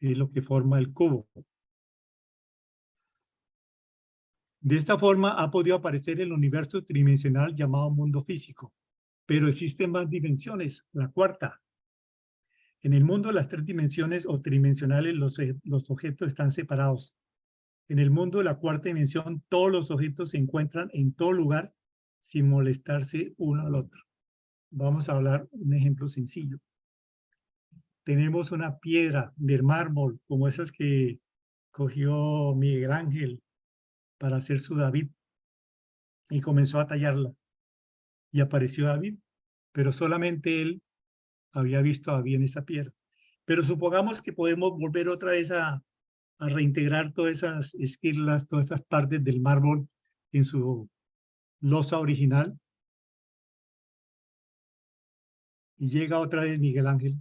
es lo que forma el cubo. De esta forma ha podido aparecer el universo tridimensional llamado mundo físico, pero existen más dimensiones, la cuarta. En el mundo, las 3 dimensiones o tridimensionales, los objetos están separados. En el mundo de la cuarta dimensión, todos los objetos se encuentran en todo lugar sin molestarse uno al otro. Vamos a hablar un ejemplo sencillo. Tenemos una piedra de mármol, como esas que cogió Miguel Ángel para hacer su David, y comenzó a tallarla. Y apareció David, pero solamente él había visto a David en esa piedra. Pero supongamos que podemos volver otra vez a reintegrar todas esas esquirlas, todas esas partes del mármol en su losa original. Y llega otra vez Miguel Ángel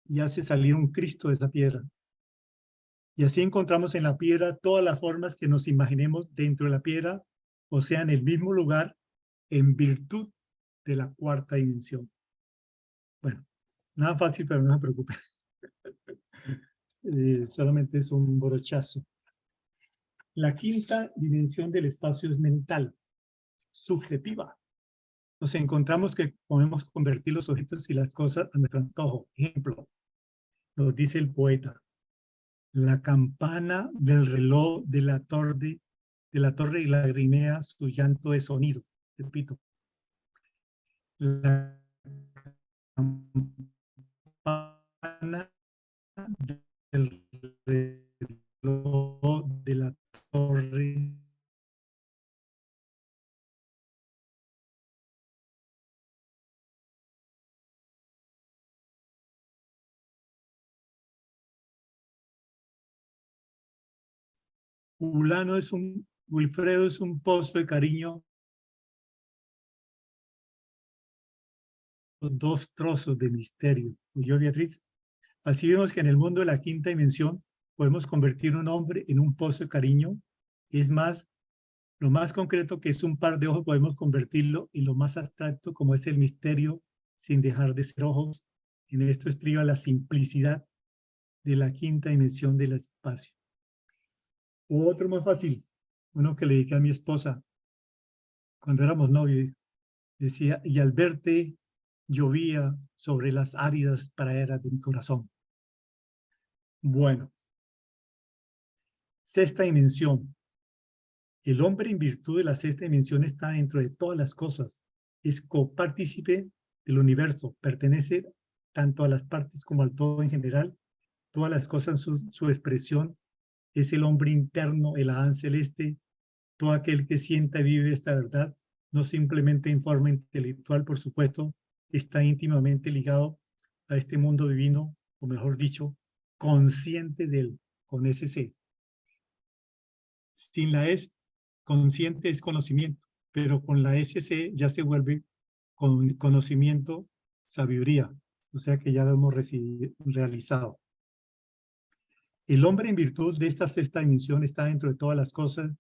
y hace salir un Cristo de esa piedra. Y así encontramos en la piedra todas las formas que nos imaginemos dentro de la piedra, o sea, en el mismo lugar, en virtud de la cuarta dimensión. Bueno, nada fácil, pero no se preocupe. Solamente es un brochazo. La quinta dimensión del espacio es mental, subjetiva. Nos encontramos que podemos convertir los objetos y las cosas a nuestro antojo. Ejemplo, nos dice el poeta, la campana del reloj de la torre de la torre y lagrimea su llanto de sonido. Repito. La campana del reloj de la torre Wilfredo es un pozo de cariño, dos trozos de misterio. ¿Oyó, Beatriz? Así vemos que en el mundo de la quinta dimensión podemos convertir un hombre en un pozo de cariño. Es más, lo más concreto que es un par de ojos podemos convertirlo en lo más abstracto como es el misterio sin dejar de ser ojos. En esto estriba la simplicidad de la quinta dimensión del espacio. O otro más fácil, uno que le dediqué a mi esposa cuando éramos novios, decía, y al verte llovía sobre las áridas praderas de mi corazón. Bueno, sexta dimensión. El hombre en virtud de la sexta dimensión está dentro de todas las cosas, es copartícipe del universo, pertenece tanto a las partes como al todo en general, todas las cosas, su expresión es el hombre interno, el Adán celeste, todo aquel que sienta y vive esta verdad, no simplemente en forma intelectual, por supuesto, está íntimamente ligado a este mundo divino, o mejor dicho, consciente de él, con ese C. Sin la S, consciente es conocimiento, pero con la SC ya se vuelve con conocimiento, sabiduría, o sea que ya lo hemos realizado. El hombre en virtud de esta sexta dimensión está dentro de todas las cosas.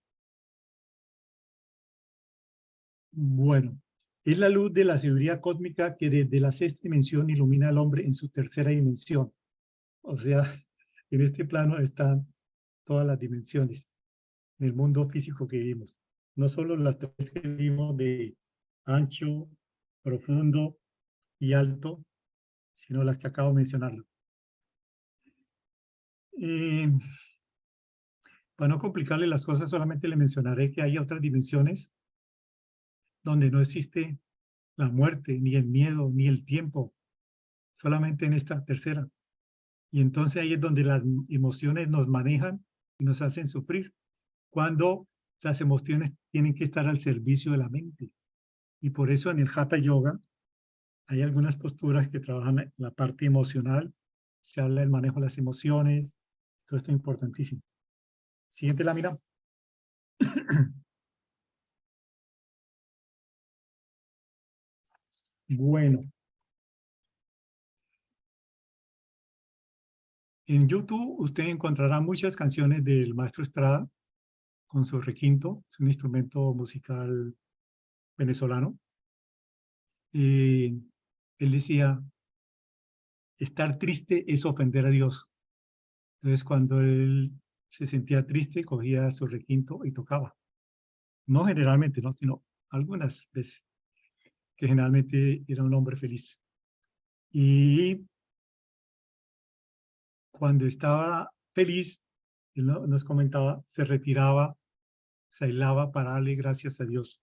Bueno, es la luz de la sabiduría cósmica que desde la sexta dimensión ilumina al hombre en su tercera dimensión. O sea, en este plano están todas las dimensiones en el mundo físico que vivimos. No solo las tres que vimos de ancho, profundo y alto, sino las que acabo de mencionarlo. Para no complicarle las cosas, solamente le mencionaré que hay otras dimensiones donde no existe la muerte, ni el miedo, ni el tiempo, solamente en esta tercera. Y entonces ahí es donde las emociones nos manejan y nos hacen sufrir, cuando las emociones tienen que estar al servicio de la mente. Y por eso en el Hatha Yoga hay algunas posturas que trabajan la parte emocional, se habla del manejo de las emociones, todo esto es importantísimo. Siguiente lámina. Bueno. En YouTube usted encontrará muchas canciones del maestro Estrada con su requinto, es un instrumento musical venezolano. Él decía, estar triste es ofender a Dios. Entonces cuando él se sentía triste, cogía su requinto y tocaba. No generalmente, no, sino algunas veces, que generalmente era un hombre feliz. Y cuando estaba feliz, él nos comentaba, se retiraba, se aislaba para darle gracias a Dios.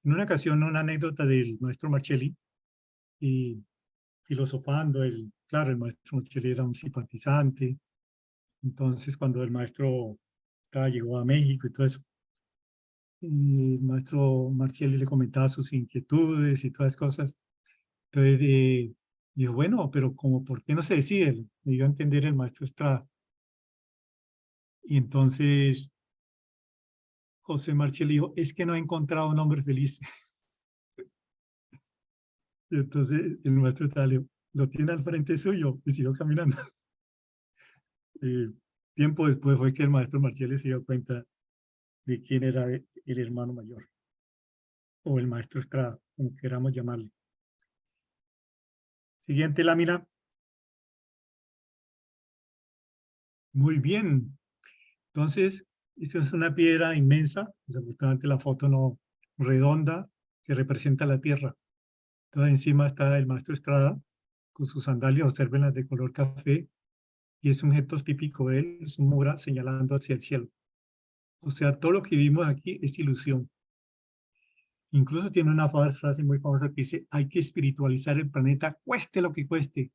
En una ocasión, una anécdota del maestro Marcelli, y filosofando, claro, el maestro Marcelli era un simpatizante, entonces cuando el maestro llegó a México y todo eso, y el maestro Marcelli le comentaba sus inquietudes y todas las cosas, entonces dijo, bueno, pero como, ¿por qué no se decide? Le dio a entender el maestro Estrada. Y entonces José Marcelli dijo, es que no he encontrado un hombre feliz. Y entonces el maestro Estrada le dijo, lo tiene al frente suyo, y siguió caminando. Tiempo después fue que el maestro Marcelli se dio cuenta de quién era el hermano mayor, o el maestro Estrada, como queramos llamarle. Siguiente lámina. Muy bien. Entonces, esta es una piedra inmensa, desafortunadamente la foto no redonda, que representa la Tierra. Entonces encima está el maestro Estrada, con sus sandalias, observenlas de color café, y es un gesto típico de él, es un mudra señalando hacia el cielo. O sea, todo lo que vimos aquí es ilusión. Incluso tiene una frase muy famosa que dice, hay que espiritualizar el planeta, cueste lo que cueste.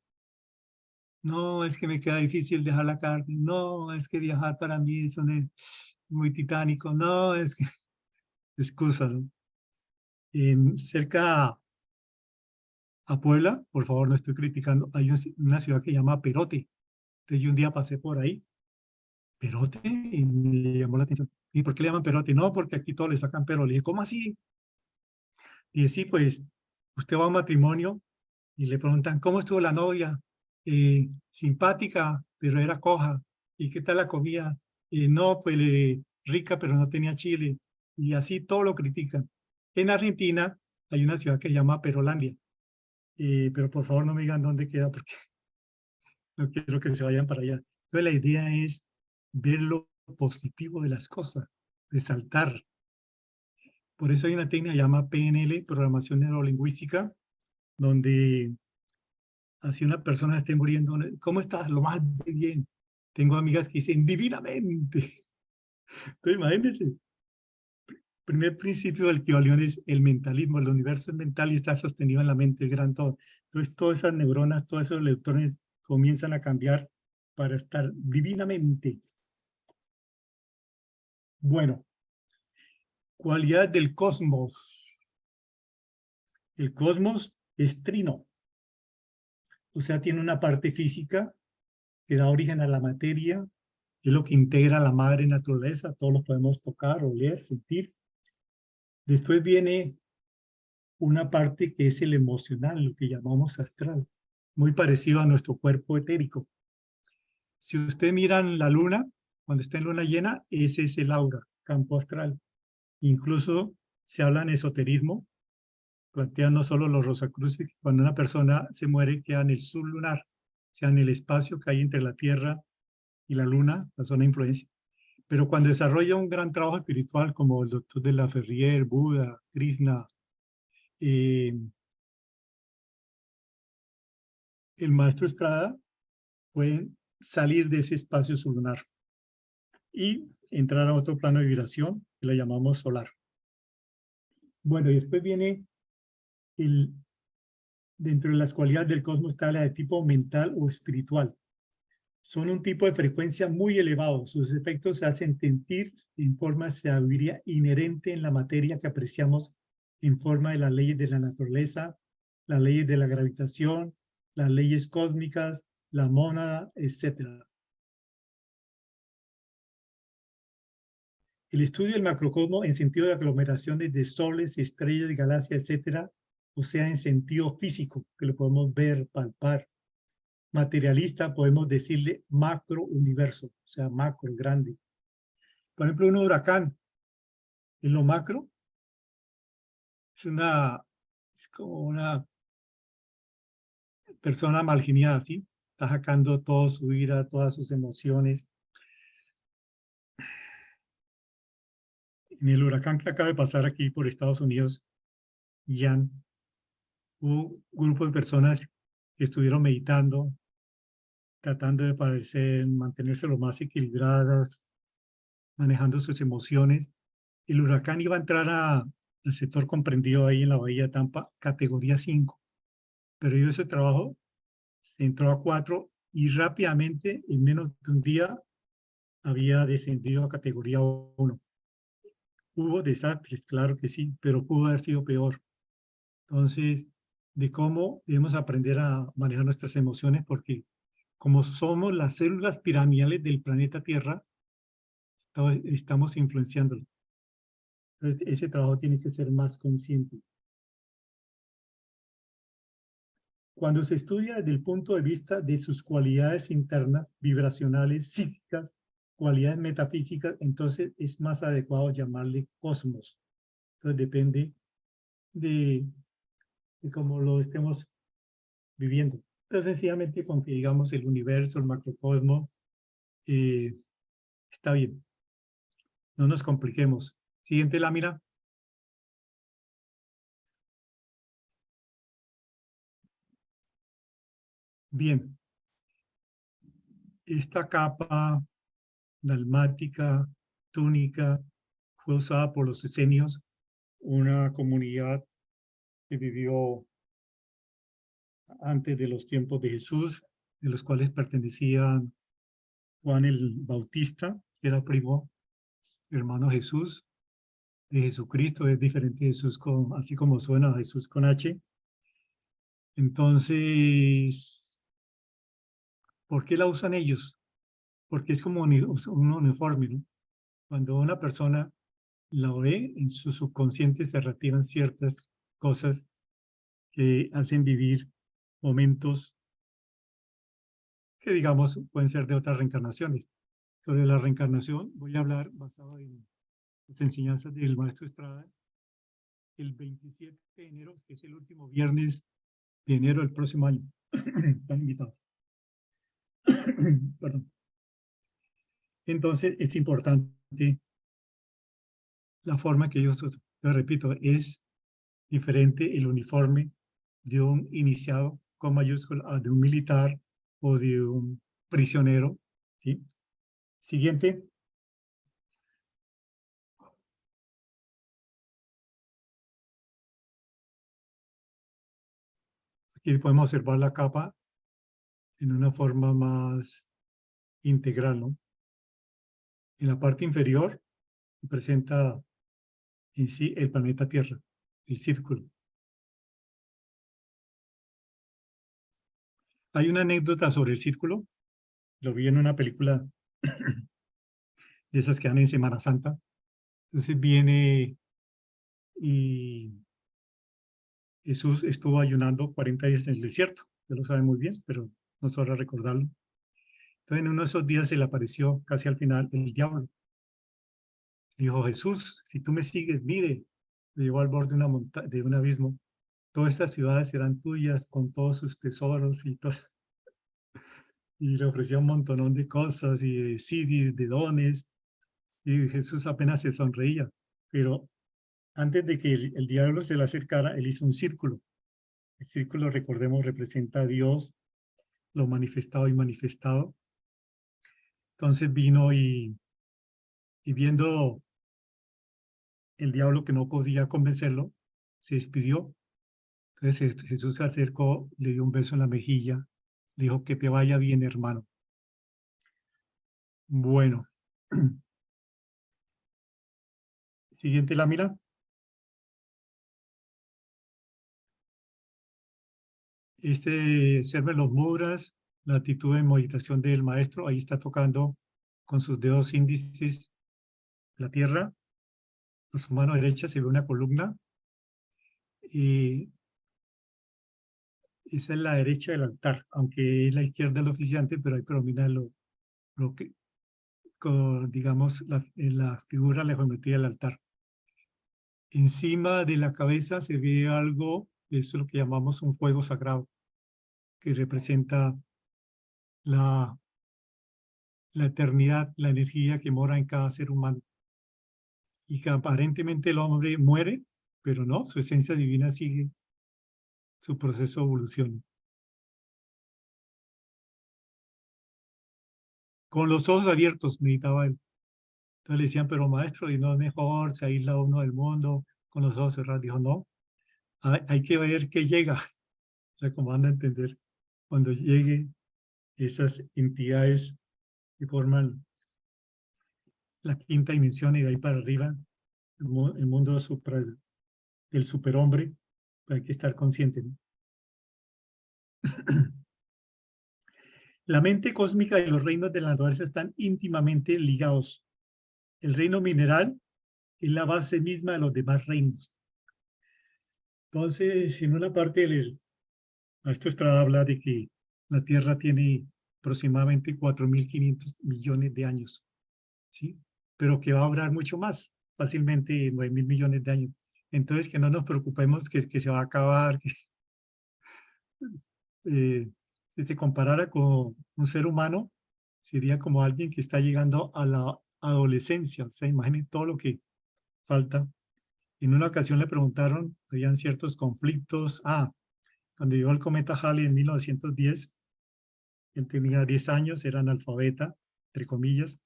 No, es que me queda difícil dejar la carne. No, es que viajar para mí es muy titánico. No, es que... Excusa, ¿no? Cerca a Puebla, por favor, no estoy criticando, hay una ciudad que se llama Perote. Entonces yo un día pasé por ahí, Perote, y me llamó la atención. ¿Y por qué le llaman Perote? No, porque aquí todos le sacan pero. Le dije, ¿cómo así? Y sí, pues, usted va a un matrimonio y le preguntan, ¿cómo estuvo la novia? Simpática, pero era coja. ¿Y qué tal la comida? No, pues rica, pero no tenía chile. Y así todo lo critican. En Argentina hay una ciudad que se llama Perolandia. Pero por favor no me digan dónde queda porque no quiero que se vayan para allá. Entonces la idea es ver lo positivo de las cosas, resaltar. Por eso hay una técnica que se llama PNL, Programación Neurolingüística, donde así una persona esté muriendo, ¿cómo estás? Lo más de bien. Tengo amigas que dicen divinamente. Entonces imagínense, primer principio del Kybalión es el mentalismo. El universo es mental y está sostenido en la mente, el gran todo. Entonces todas esas neuronas, todos esos electrones comienzan a cambiar para estar divinamente. Bueno, cualidad del cosmos. El cosmos es trino, o sea, tiene una parte física que da origen a la materia, es lo que integra la madre naturaleza, todos lo podemos tocar, oler, sentir. Después viene una parte que es el emocional, lo que llamamos astral, muy parecido a nuestro cuerpo etérico. Si usted mira la luna, cuando está en luna llena, ese es el aura, campo astral. Incluso se habla en esoterismo, plantean no solo los Rosacruces, cuando una persona se muere queda en el sublunar, o sea, en el espacio que hay entre la Tierra y la Luna, la zona de influencia. Pero cuando desarrolla un gran trabajo espiritual como el doctor de la Ferrier, Buda, Krishna, el maestro Estrada, pueden salir de ese espacio sublunar y entrar a otro plano de vibración que la llamamos solar. Bueno, y después viene dentro de las cualidades del cosmos está la de tipo mental o espiritual. Son un tipo de frecuencia muy elevado. Sus efectos se hacen sentir en forma de sabiduría inherente en la materia que apreciamos en forma de las leyes de la naturaleza, las leyes de la gravitación, las leyes cósmicas, la mónada, etc. El estudio del macrocosmos en sentido de aglomeraciones de soles, estrellas, galaxias, etc., o sea, en sentido físico, que lo podemos ver, palpar. Materialista, podemos decirle macro universo, o sea, macro, grande. Por ejemplo, un huracán, en lo macro, es como una persona mal geniada, ¿sí? Está sacando toda su ira, todas sus emociones. En el huracán que acaba de pasar aquí por Estados Unidos, Ian, hubo un grupo de personas que estuvieron meditando, tratando de mantenerse lo más equilibradas, manejando sus emociones. El huracán iba a entrar al sector comprendido ahí en la bahía de Tampa, categoría 5, pero yo ese trabajo entró a 4 y rápidamente, en menos de un día, había descendido a categoría 1. Hubo desastres, claro que sí, pero pudo haber sido peor. Entonces, de cómo debemos aprender a manejar nuestras emociones, porque como somos las células piramidales del planeta Tierra, estamos influenciándolo. Entonces, ese trabajo tiene que ser más consciente. Cuando se estudia desde el punto de vista de sus cualidades internas, vibracionales, psíquicas, cualidades metafísicas, entonces es más adecuado llamarle cosmos. Entonces depende de cómo lo estemos viviendo. Entonces sencillamente con que digamos el universo, el macrocosmos, está bien. No nos compliquemos. Siguiente lámina. Bien. Esta capa dalmática túnica, fue usada por los esenios, una comunidad que vivió antes de los tiempos de Jesús, de los cuales pertenecían Juan el Bautista, que era primo hermano Jesús, de Jesucristo, es diferente Jesús con, así como suena Jesús con H. Entonces, ¿por qué la usan ellos? Porque es como un uniforme, ¿no? Cuando una persona la ve, en su subconsciente se reactivan ciertas cosas que hacen vivir momentos que, digamos, pueden ser de otras reencarnaciones. Sobre la reencarnación voy a hablar basado en las enseñanzas del maestro Estrada el 27 de enero, que es el último viernes de enero del próximo año. Están invitados. Perdón. Entonces, es importante la forma que yo repito, es diferente el uniforme de un iniciado con mayúscula a de un militar o de un prisionero, ¿sí? Siguiente. Aquí podemos observar la capa en una forma más integral, ¿no? En la parte inferior presenta en sí el planeta Tierra, el círculo. Hay una anécdota sobre el círculo, lo vi en una película de esas que dan en Semana Santa. Entonces viene y Jesús estuvo ayunando 40 días en el desierto, usted lo sabe muy bien, pero no sobra recordarlo. Entonces en uno de esos días se le apareció casi al final el diablo. Dijo, Jesús, si tú me sigues, mire, me llevó al borde de una de un abismo. Todas estas ciudades serán tuyas con todos sus tesoros y todo. Y le ofrecía un montonón de cosas y de CDs, de dones. Y Jesús apenas se sonreía. Pero antes de que el diablo se le acercara, él hizo un círculo. El círculo, recordemos, representa a Dios, lo manifestado y manifestado. Entonces vino y viendo el diablo que no podía convencerlo, se despidió. Entonces Jesús se acercó, le dio un beso en la mejilla, le dijo que te vaya bien, hermano. Bueno. Siguiente lámina. Observen los mudras, la actitud de meditación del maestro. Ahí está tocando con sus dedos índices la tierra. Con su mano derecha se ve una columna. Y esa es la derecha del altar, aunque es la izquierda del oficiante, pero ahí predomina lo que, digamos, la figura, la geometría del altar. Encima de la cabeza se ve algo, eso es lo que llamamos un fuego sagrado, que representa la eternidad, la energía que mora en cada ser humano. Y que aparentemente el hombre muere, pero no, su esencia divina sigue su proceso de evolución. Con los ojos abiertos meditaba él. Entonces le decían, pero maestro, ¿y no es mejor se aísla uno del mundo con los ojos cerrados? Dijo, no, hay que ver qué llega. O sea, como van a entender, cuando llegue esas entidades que forman la quinta dimensión y de ahí para arriba, el mundo del superhombre, hay que estar consciente, ¿no? La mente cósmica y los reinos de la naturaleza están íntimamente ligados. El reino mineral es la base misma de los demás reinos. Entonces, en una parte del maestro Estrada habla de que la Tierra tiene aproximadamente 4.500 millones de años, ¿sí? Pero que va a durar mucho más, fácilmente 9.000 millones de años. Entonces, que no nos preocupemos que se va a acabar. Si se comparara con un ser humano, sería como alguien que está llegando a la adolescencia. O sea, imaginen todo lo que falta. En una ocasión le preguntaron, habían ciertos conflictos. Cuando llegó el cometa Halley en 1910, él tenía 10 años, era analfabeta, entre comillas.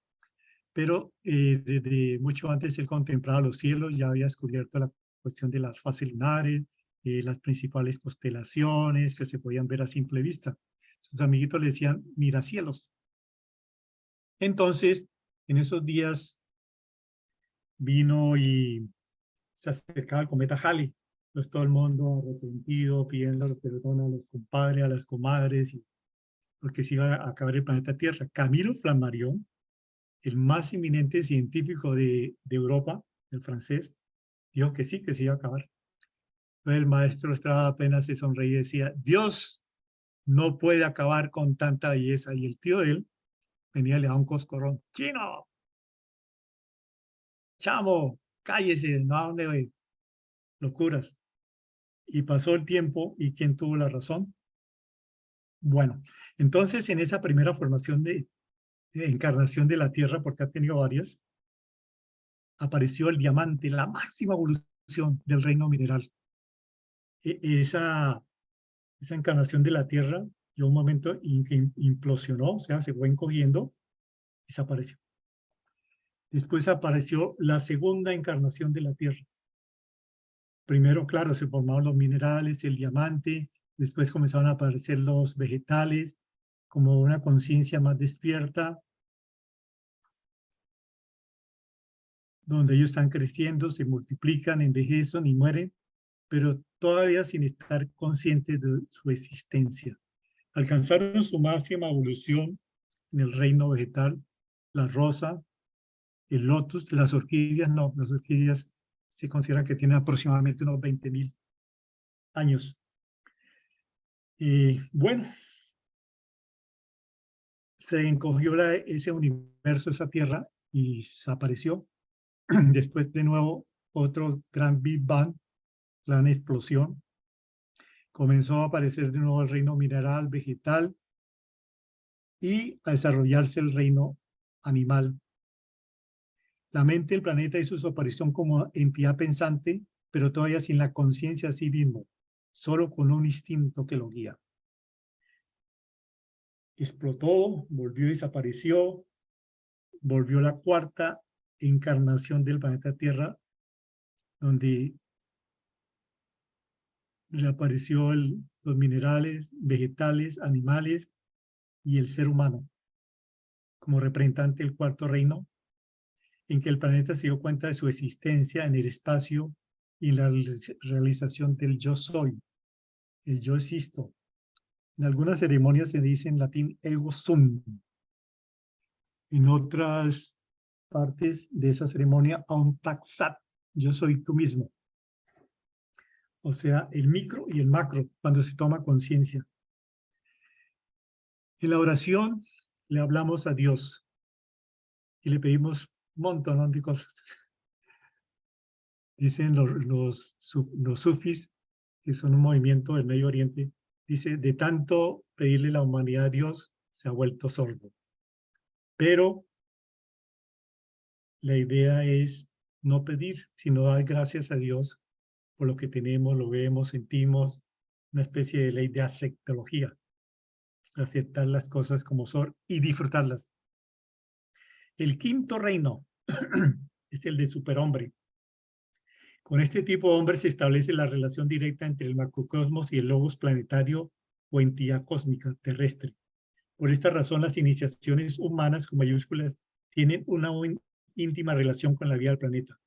pero desde mucho antes él contemplaba los cielos, ya había descubierto la cuestión de las fases lunares, las principales constelaciones que se podían ver a simple vista. Sus amiguitos le decían, mira cielos. Entonces, en esos días vino y se acercaba el cometa Halley. Pues todo el mundo arrepentido, pidiendo perdón a los compadres, a las comadres, porque se iba a acabar el planeta Tierra. Camilo Flammarion, el más eminente científico de Europa, el francés, dijo que sí, que se iba a acabar. Entonces el maestro Estrada apenas se sonreía y decía, Dios no puede acabar con tanta belleza. Y el tío de él venía y le daba un coscorrón. ¡Chino! ¡Chamo! ¡Cállese! No, ¿a dónde voy? Locuras. Y pasó el tiempo, ¿y quién tuvo la razón? Bueno, entonces en esa primera formación de encarnación de la Tierra, porque ha tenido varias, apareció el diamante, la máxima evolución del reino mineral. Esa encarnación de la Tierra, llegó un momento en que implosionó, o sea, se fue encogiendo y desapareció. Después apareció la segunda encarnación de la Tierra. Primero, claro, se formaron los minerales, el diamante, después comenzaron a aparecer los vegetales, como una conciencia más despierta, donde ellos están creciendo, se multiplican, envejecen y mueren, pero todavía sin estar conscientes de su existencia. Alcanzaron su máxima evolución en el reino vegetal, la rosa, el lotus, las orquídeas no, las orquídeas se consideran que tienen aproximadamente unos 20.000 años. Bueno, se encogió ese universo, esa tierra, y desapareció. Después de nuevo otro gran Big Bang, gran explosión. Comenzó a aparecer de nuevo el reino mineral, vegetal, y a desarrollarse el reino animal. La mente del planeta hizo su aparición como entidad pensante, pero todavía sin la conciencia a sí mismo, solo con un instinto que lo guía. Explotó, volvió y desapareció, volvió la cuarta encarnación del planeta Tierra, donde reapareció los minerales, vegetales, animales y el ser humano como representante del cuarto reino, en que el planeta se dio cuenta de su existencia en el espacio y la realización del yo soy, el yo existo. En algunas ceremonias se dice en latín ego sum. En otras partes de esa ceremonia aum tac sat, yo soy tú mismo. O sea, el micro y el macro, cuando se toma conciencia. En la oración le hablamos a Dios y le pedimos un montón de cosas. Dicen los sufis, que son un movimiento del Medio Oriente, dice, de tanto pedirle la humanidad a Dios, se ha vuelto sordo. Pero la idea es no pedir, sino dar gracias a Dios por lo que tenemos, lo vemos, sentimos, una especie de ley de aceptología, aceptar las cosas como son y disfrutarlas. El quinto reino es el de superhombre. Con este tipo de hombre se establece la relación directa entre el macrocosmos y el logos planetario o entidad cósmica terrestre. Por esta razón, las iniciaciones humanas con mayúsculas tienen una íntima relación con la vida del planeta.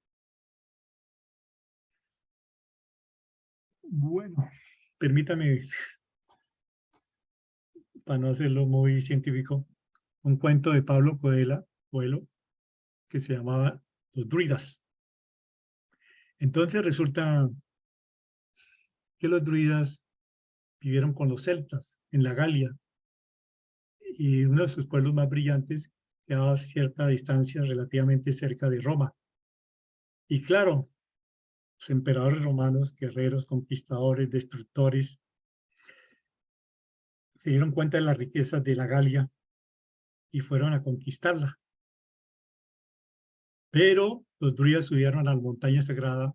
Bueno, permítame, para no hacerlo muy científico, un cuento de Pablo Coelho que se llamaba Los Druidas. Entonces resulta que los druidas vivieron con los celtas en la Galia y uno de sus pueblos más brillantes quedaba a cierta distancia relativamente cerca de Roma. Y claro, los emperadores romanos, guerreros, conquistadores, destructores, se dieron cuenta de las riquezas de la Galia y fueron a conquistarla. Pero los druidas subieron a la montaña sagrada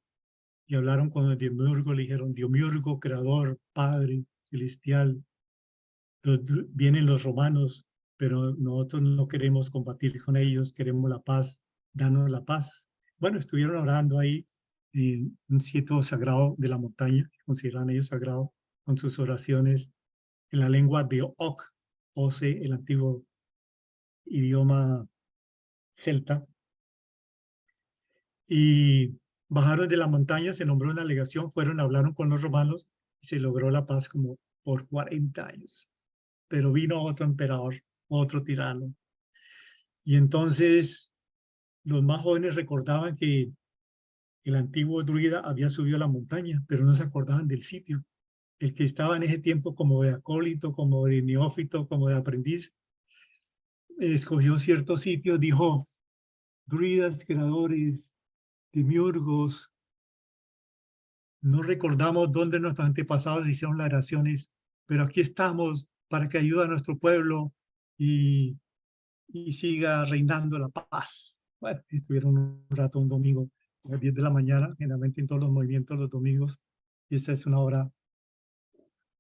y hablaron con el Demiurgo, le dijeron, Demiurgo, creador, Padre, celestial, vienen los romanos, pero nosotros no queremos combatir con ellos, queremos la paz, danos la paz. Bueno, estuvieron orando ahí en un sitio sagrado de la montaña, que consideran ellos sagrado, con sus oraciones en la lengua de Oce, el antiguo idioma celta. Y bajaron de la montaña, se nombró una legación, fueron, hablaron con los romanos y se logró la paz como por 40 años. Pero vino otro emperador, otro tirano. Y entonces los más jóvenes recordaban que el antiguo druida había subido a la montaña, pero no se acordaban del sitio. El que estaba en ese tiempo como de acólito, como de neófito, como de aprendiz, escogió cierto sitio, dijo, druidas, creadores, demiurgos, no recordamos dónde nuestros antepasados hicieron las oraciones, pero aquí estamos para que ayude a nuestro pueblo y siga reinando la paz. Bueno, estuvieron un rato un domingo a las 10 de la mañana, generalmente en todos los movimientos los domingos, y esa es una hora,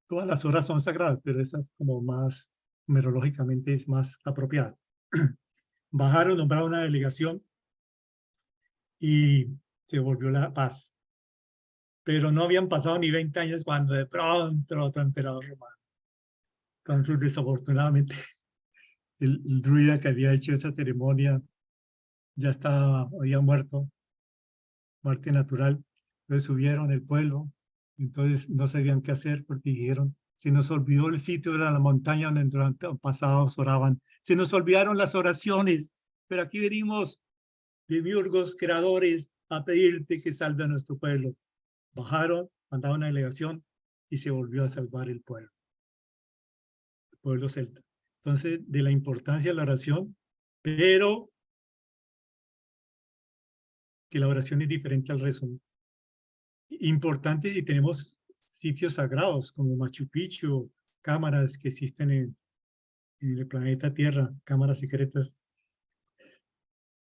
todas las horas son sagradas, pero esa es como más, numerológicamente es más apropiada. Bajaron, nombraron una delegación y se volvió la paz. Pero no habían pasado ni 20 años cuando de pronto otro emperador romano. Entonces, desafortunadamente, el druida que había hecho esa ceremonia ya había muerto, muerte natural. Entonces subieron el pueblo, entonces no sabían qué hacer porque dijeron, se nos olvidó el sitio de la montaña donde durante pasados oraban, se nos olvidaron las oraciones, pero aquí venimos, demiurgos, creadores, a pedirte que salve a nuestro pueblo. Bajaron, mandaron una delegación y se volvió a salvar el pueblo celta. Entonces, de la importancia de la oración, pero que la oración es diferente al rezo. Importante si tenemos sitios sagrados como Machu Picchu, cámaras que existen en el planeta Tierra, cámaras secretas,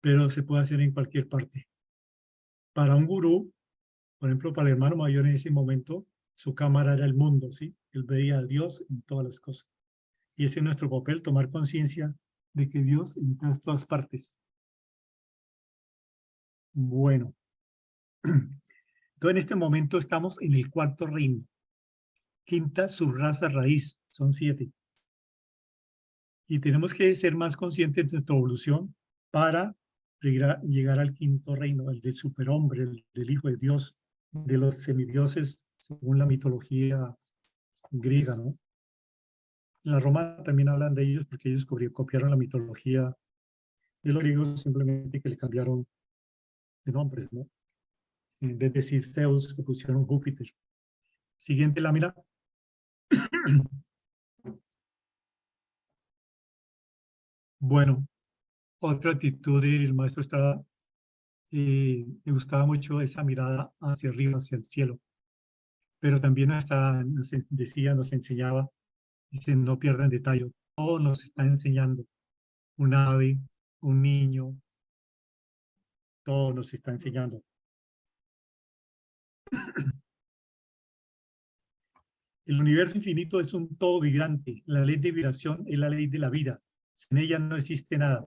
pero se puede hacer en cualquier parte. Para un gurú, por ejemplo, para el hermano mayor en ese momento, su cámara era el mundo, ¿sí? Él veía a Dios en todas las cosas. Y ese es nuestro papel, tomar conciencia de que Dios está en todas partes. Bueno, entonces en este momento estamos en el cuarto reino. Quinta subraza raíz, son 7. Y tenemos que ser más conscientes de nuestra evolución para llegar al quinto reino, el del superhombre, el del Hijo de Dios, de los semidioses, según la mitología griega, ¿no? En la Roma también hablan de ellos porque ellos copiaron la mitología de los griegos, simplemente que le cambiaron de nombres, ¿no? En vez de decir Zeus, que pusieron Júpiter. Siguiente lámina. Bueno, otra actitud del maestro Estrada, me gustaba mucho esa mirada hacia arriba, hacia el cielo. Pero también nos decía, nos enseñaba, dice, no pierdan detalle, todo nos está enseñando. Un ave, un niño, todo nos está enseñando. El universo infinito es un todo vibrante. La ley de vibración es la ley de la vida. Sin ella no existe nada.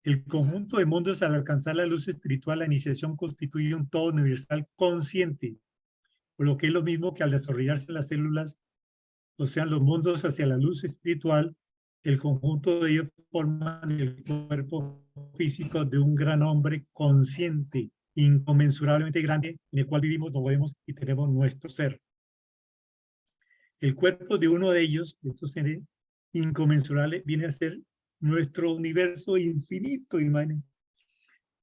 El conjunto de mundos al alcanzar la luz espiritual, la iniciación constituye un todo universal consciente, por lo que es lo mismo que al desarrollarse las células, o sea, los mundos hacia la luz espiritual, el conjunto de ellos forman el cuerpo físico de un gran hombre consciente, inconmensurablemente grande, en el cual vivimos, nos movemos y tenemos nuestro ser. El cuerpo de uno de ellos, de estos seres inconmensurables, viene a ser nuestro universo infinito, imagínense.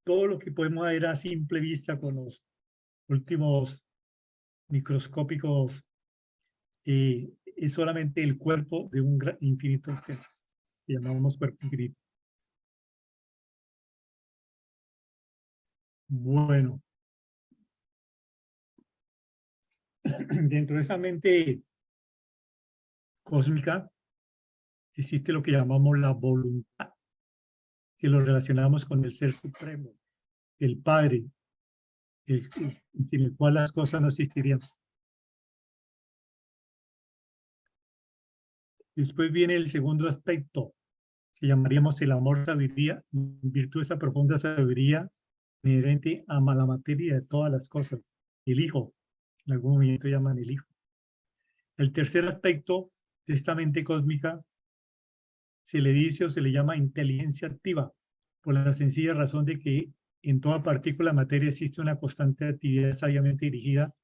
Todo lo que podemos ver a simple vista con los últimos microscópicos es solamente el cuerpo de un infinito ser, que llamamos cuerpo infinito. Bueno, dentro de esa mente cósmica existe lo que llamamos la voluntad, que lo relacionamos con el Ser Supremo, el Padre, sin el cual las cosas no existirían. Después viene el segundo aspecto, que llamaríamos el amor sabiduría, en virtud de esa profunda sabiduría inherente a la materia de todas las cosas. El Hijo, en algún momento llaman el Hijo. El tercer aspecto de esta mente cósmica se le dice o se le llama inteligencia activa, por la sencilla razón de que en toda partícula de materia existe una constante actividad sabiamente dirigida,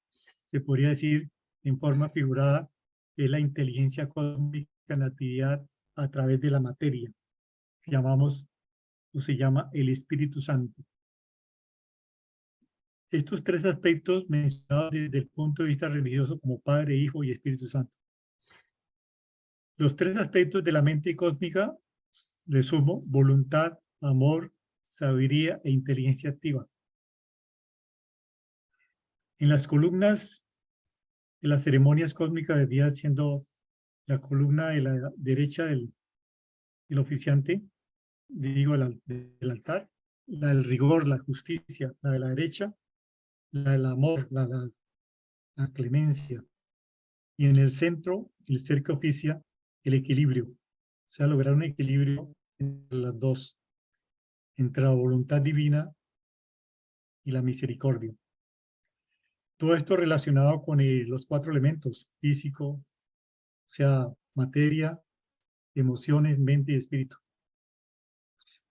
se podría decir en forma figurada, es la inteligencia cósmica en actividad a través de la materia, que llamamos o se llama el Espíritu Santo. Estos tres aspectos mencionados desde el punto de vista religioso como Padre, Hijo y Espíritu Santo. Los tres aspectos de la mente cósmica, resumo, voluntad, amor, sabiduría e inteligencia activa. En las columnas de las ceremonias cósmicas vendría siendo la columna de la derecha del oficiante, digo, del altar, la del rigor, la justicia, la de la derecha, la del amor, la clemencia. Y en el centro, el ser que oficia, el equilibrio. O sea, lograr un equilibrio entre las dos, entre la voluntad divina y la misericordia. Todo esto relacionado con los cuatro elementos, físico, o sea, materia, emociones, mente y espíritu.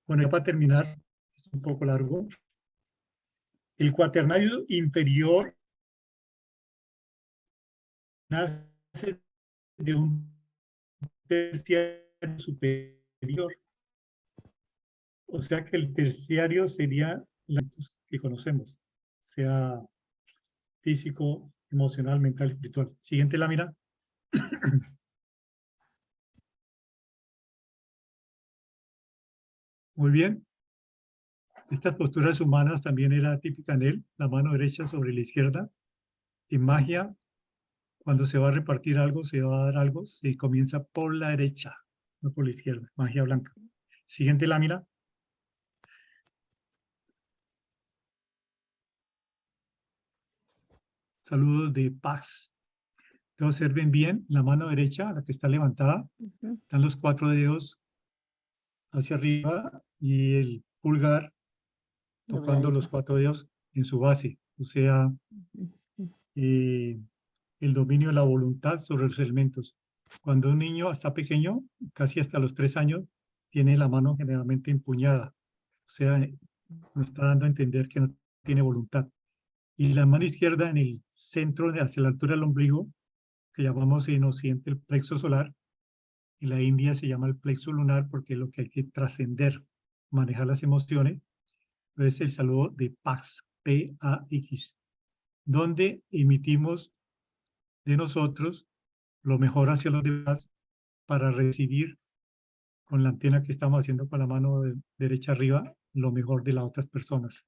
Bueno, ya para terminar, es un poco largo. El cuaternario inferior nace de un terciario superior. O sea que el terciario sería la que conocemos, sea físico, emocional, mental, espiritual. Siguiente lámina. Muy bien. Estas posturas humanas también era típica en él, la mano derecha sobre la izquierda. En magia, cuando se va a repartir algo, se va a dar algo, se comienza por la derecha, no por la izquierda. Magia blanca. Siguiente lámina. Saludos de paz. Observen bien la mano derecha, la que está levantada. Están los 4 dedos hacia arriba y el pulgar tocando los 4 dedos en su base. O sea, el dominio de la voluntad sobre los elementos. Cuando un niño está pequeño, casi hasta los 3 años, tiene la mano generalmente empuñada. O sea, nos está dando a entender que no tiene voluntad. Y la mano izquierda en el centro, hacia la altura del ombligo, que llamamos en Occidente el plexo solar, en la India se llama el plexo lunar porque es lo que hay que trascender, manejar las emociones. Es el saludo de Pax, P-A-X, donde emitimos de nosotros lo mejor hacia los demás para recibir con la antena que estamos haciendo con la mano derecha arriba lo mejor de las otras personas.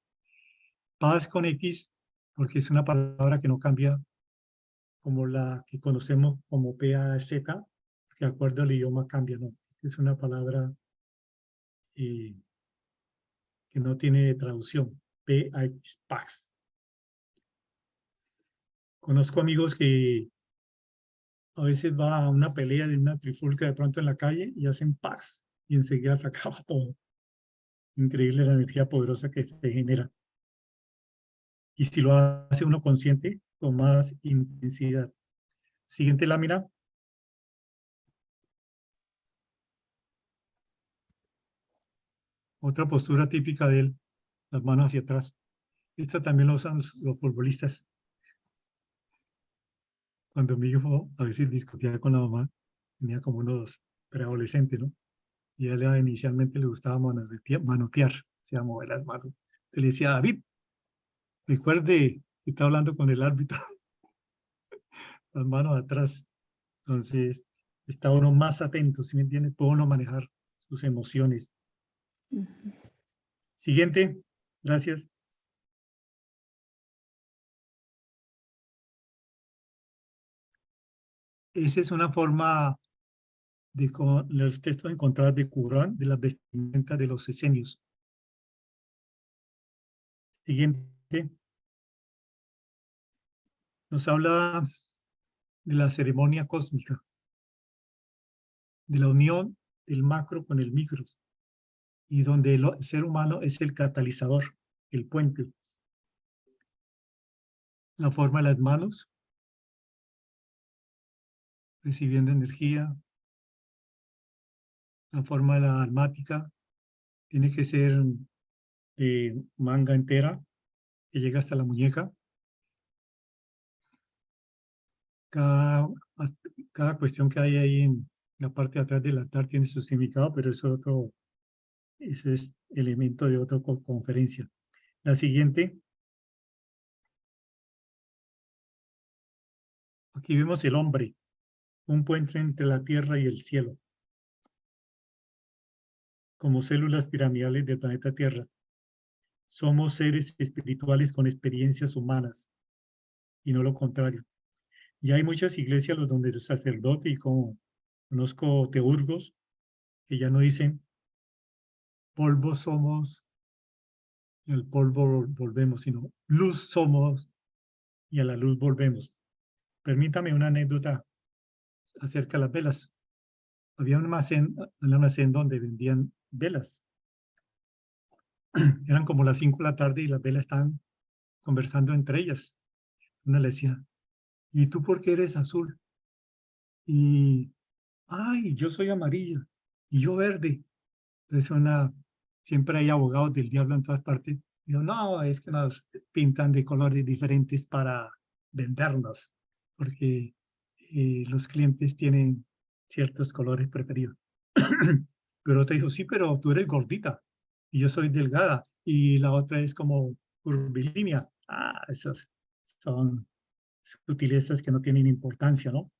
Paz con X, porque es una palabra que no cambia como la que conocemos como P-A-Z, que de acuerdo al idioma cambia, ¿no? Es una palabra que no tiene traducción. P-A-X, paz. Conozco amigos que a veces va a una pelea de una trifulca de pronto en la calle y hacen paz y enseguida se acaba todo. Increíble la energía poderosa que se genera. Y si lo hace uno consciente, con más intensidad. Siguiente lámina. Otra postura típica de él, las manos hacia atrás. Esta también la usan los futbolistas. Cuando mi hijo a veces discutía con la mamá, tenía como unos preadolescentes, ¿no? Y a él inicialmente le gustaba manotear, o sea, mover las manos. Le decía, David, recuerde que está hablando con el árbitro, las manos atrás. Entonces, está uno más atento, ¿sí me entiende? Puede uno manejar sus emociones. Siguiente, gracias. Esa es una forma de los textos encontrados de Qurán, de las vestimentas de los esenios. Siguiente. Nos habla de la ceremonia cósmica. de la unión del macro con el micro, y donde el ser humano es el catalizador, el puente. La forma de las manos, recibiendo energía. La forma de la almática tiene que ser de manga entera, que llega hasta la muñeca. Cada, cada cuestión que hay ahí en la parte de atrás del altar tiene su significado, pero ese es elemento de otra conferencia. La siguiente. Aquí vemos el hombre, un puente entre la tierra y el cielo, como células piramidales del planeta Tierra. Somos seres espirituales con experiencias humanas y no lo contrario. Y hay muchas iglesias donde el sacerdote, y como conozco teurgos, que ya no dicen polvo somos y al polvo volvemos, sino luz somos y a la luz volvemos. Permítame una anécdota acerca de las velas. Había un almacén donde vendían velas. Eran como las 5 de la tarde y las velas estaban conversando entre ellas. Una le decía, ¿y tú por qué eres azul? Y, ay, yo soy amarilla y yo verde. Entonces siempre hay abogados del diablo en todas partes. Y yo, no, es que nos pintan de colores diferentes para vendernos, porque los clientes tienen ciertos colores preferidos. Pero otra dijo, sí, pero tú eres gordita y yo soy delgada y la otra es como curvilínea. Ah, esas son sutilezas que no tienen importancia, ¿no?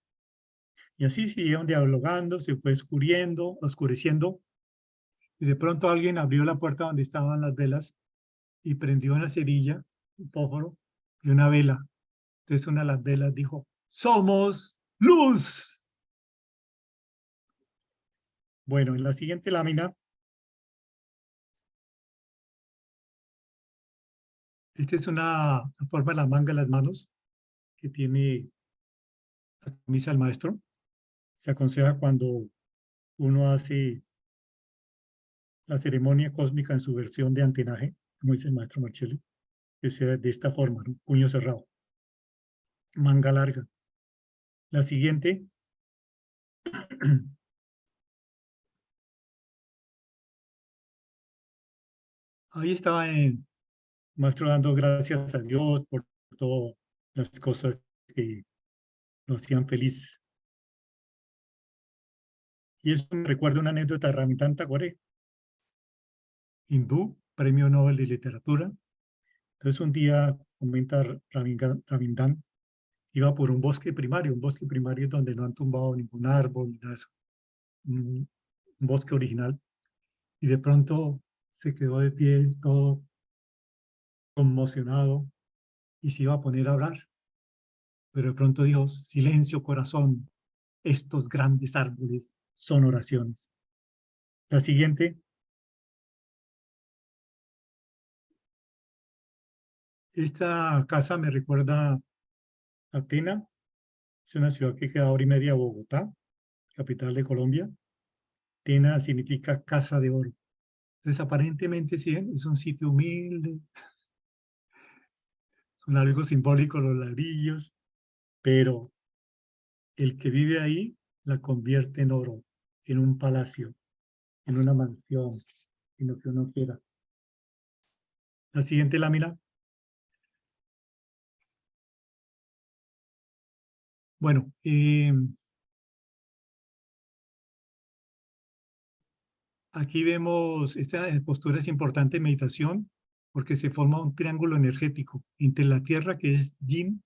Y así siguieron dialogando, se fue oscureciendo, y de pronto alguien abrió la puerta donde estaban las velas y prendió una cerilla, un fósforo y una vela. Entonces una de las velas dijo, ¡somos luz! Bueno, en la siguiente lámina, esta es la forma de la manga de las manos que tiene la camisa del maestro. Se aconseja cuando uno hace la ceremonia cósmica en su versión de antenaje, como dice el maestro Marcelli, que sea de esta forma, ¿no? Puño cerrado, manga larga. La siguiente, ahí estaba el maestro dando gracias a Dios por todas las cosas que nos hacían feliz. Y eso me recuerda una anécdota de Rabindranath Tagore, hindú, premio Nobel de Literatura. Entonces un día, comenta Rabindranath, iba por un bosque primario es donde no han tumbado ningún árbol, ni nada de eso, un bosque original, y de pronto se quedó de pie todo conmocionado y se iba a poner a hablar, pero de pronto dijo, silencio corazón, estos grandes árboles son oraciones. La siguiente, esta casa me recuerda a Atena, es una ciudad que queda a hora y media de Bogotá, capital de Colombia. Atena significa casa de oro. Entonces, aparentemente sí, es un sitio humilde, son algo simbólico los ladrillos, pero el que vive ahí la convierte en oro, en un palacio, en una mansión, en lo que uno quiera. La siguiente lámina. Bueno, aquí vemos, esta postura es importante en meditación porque se forma un triángulo energético entre la Tierra, que es Yin,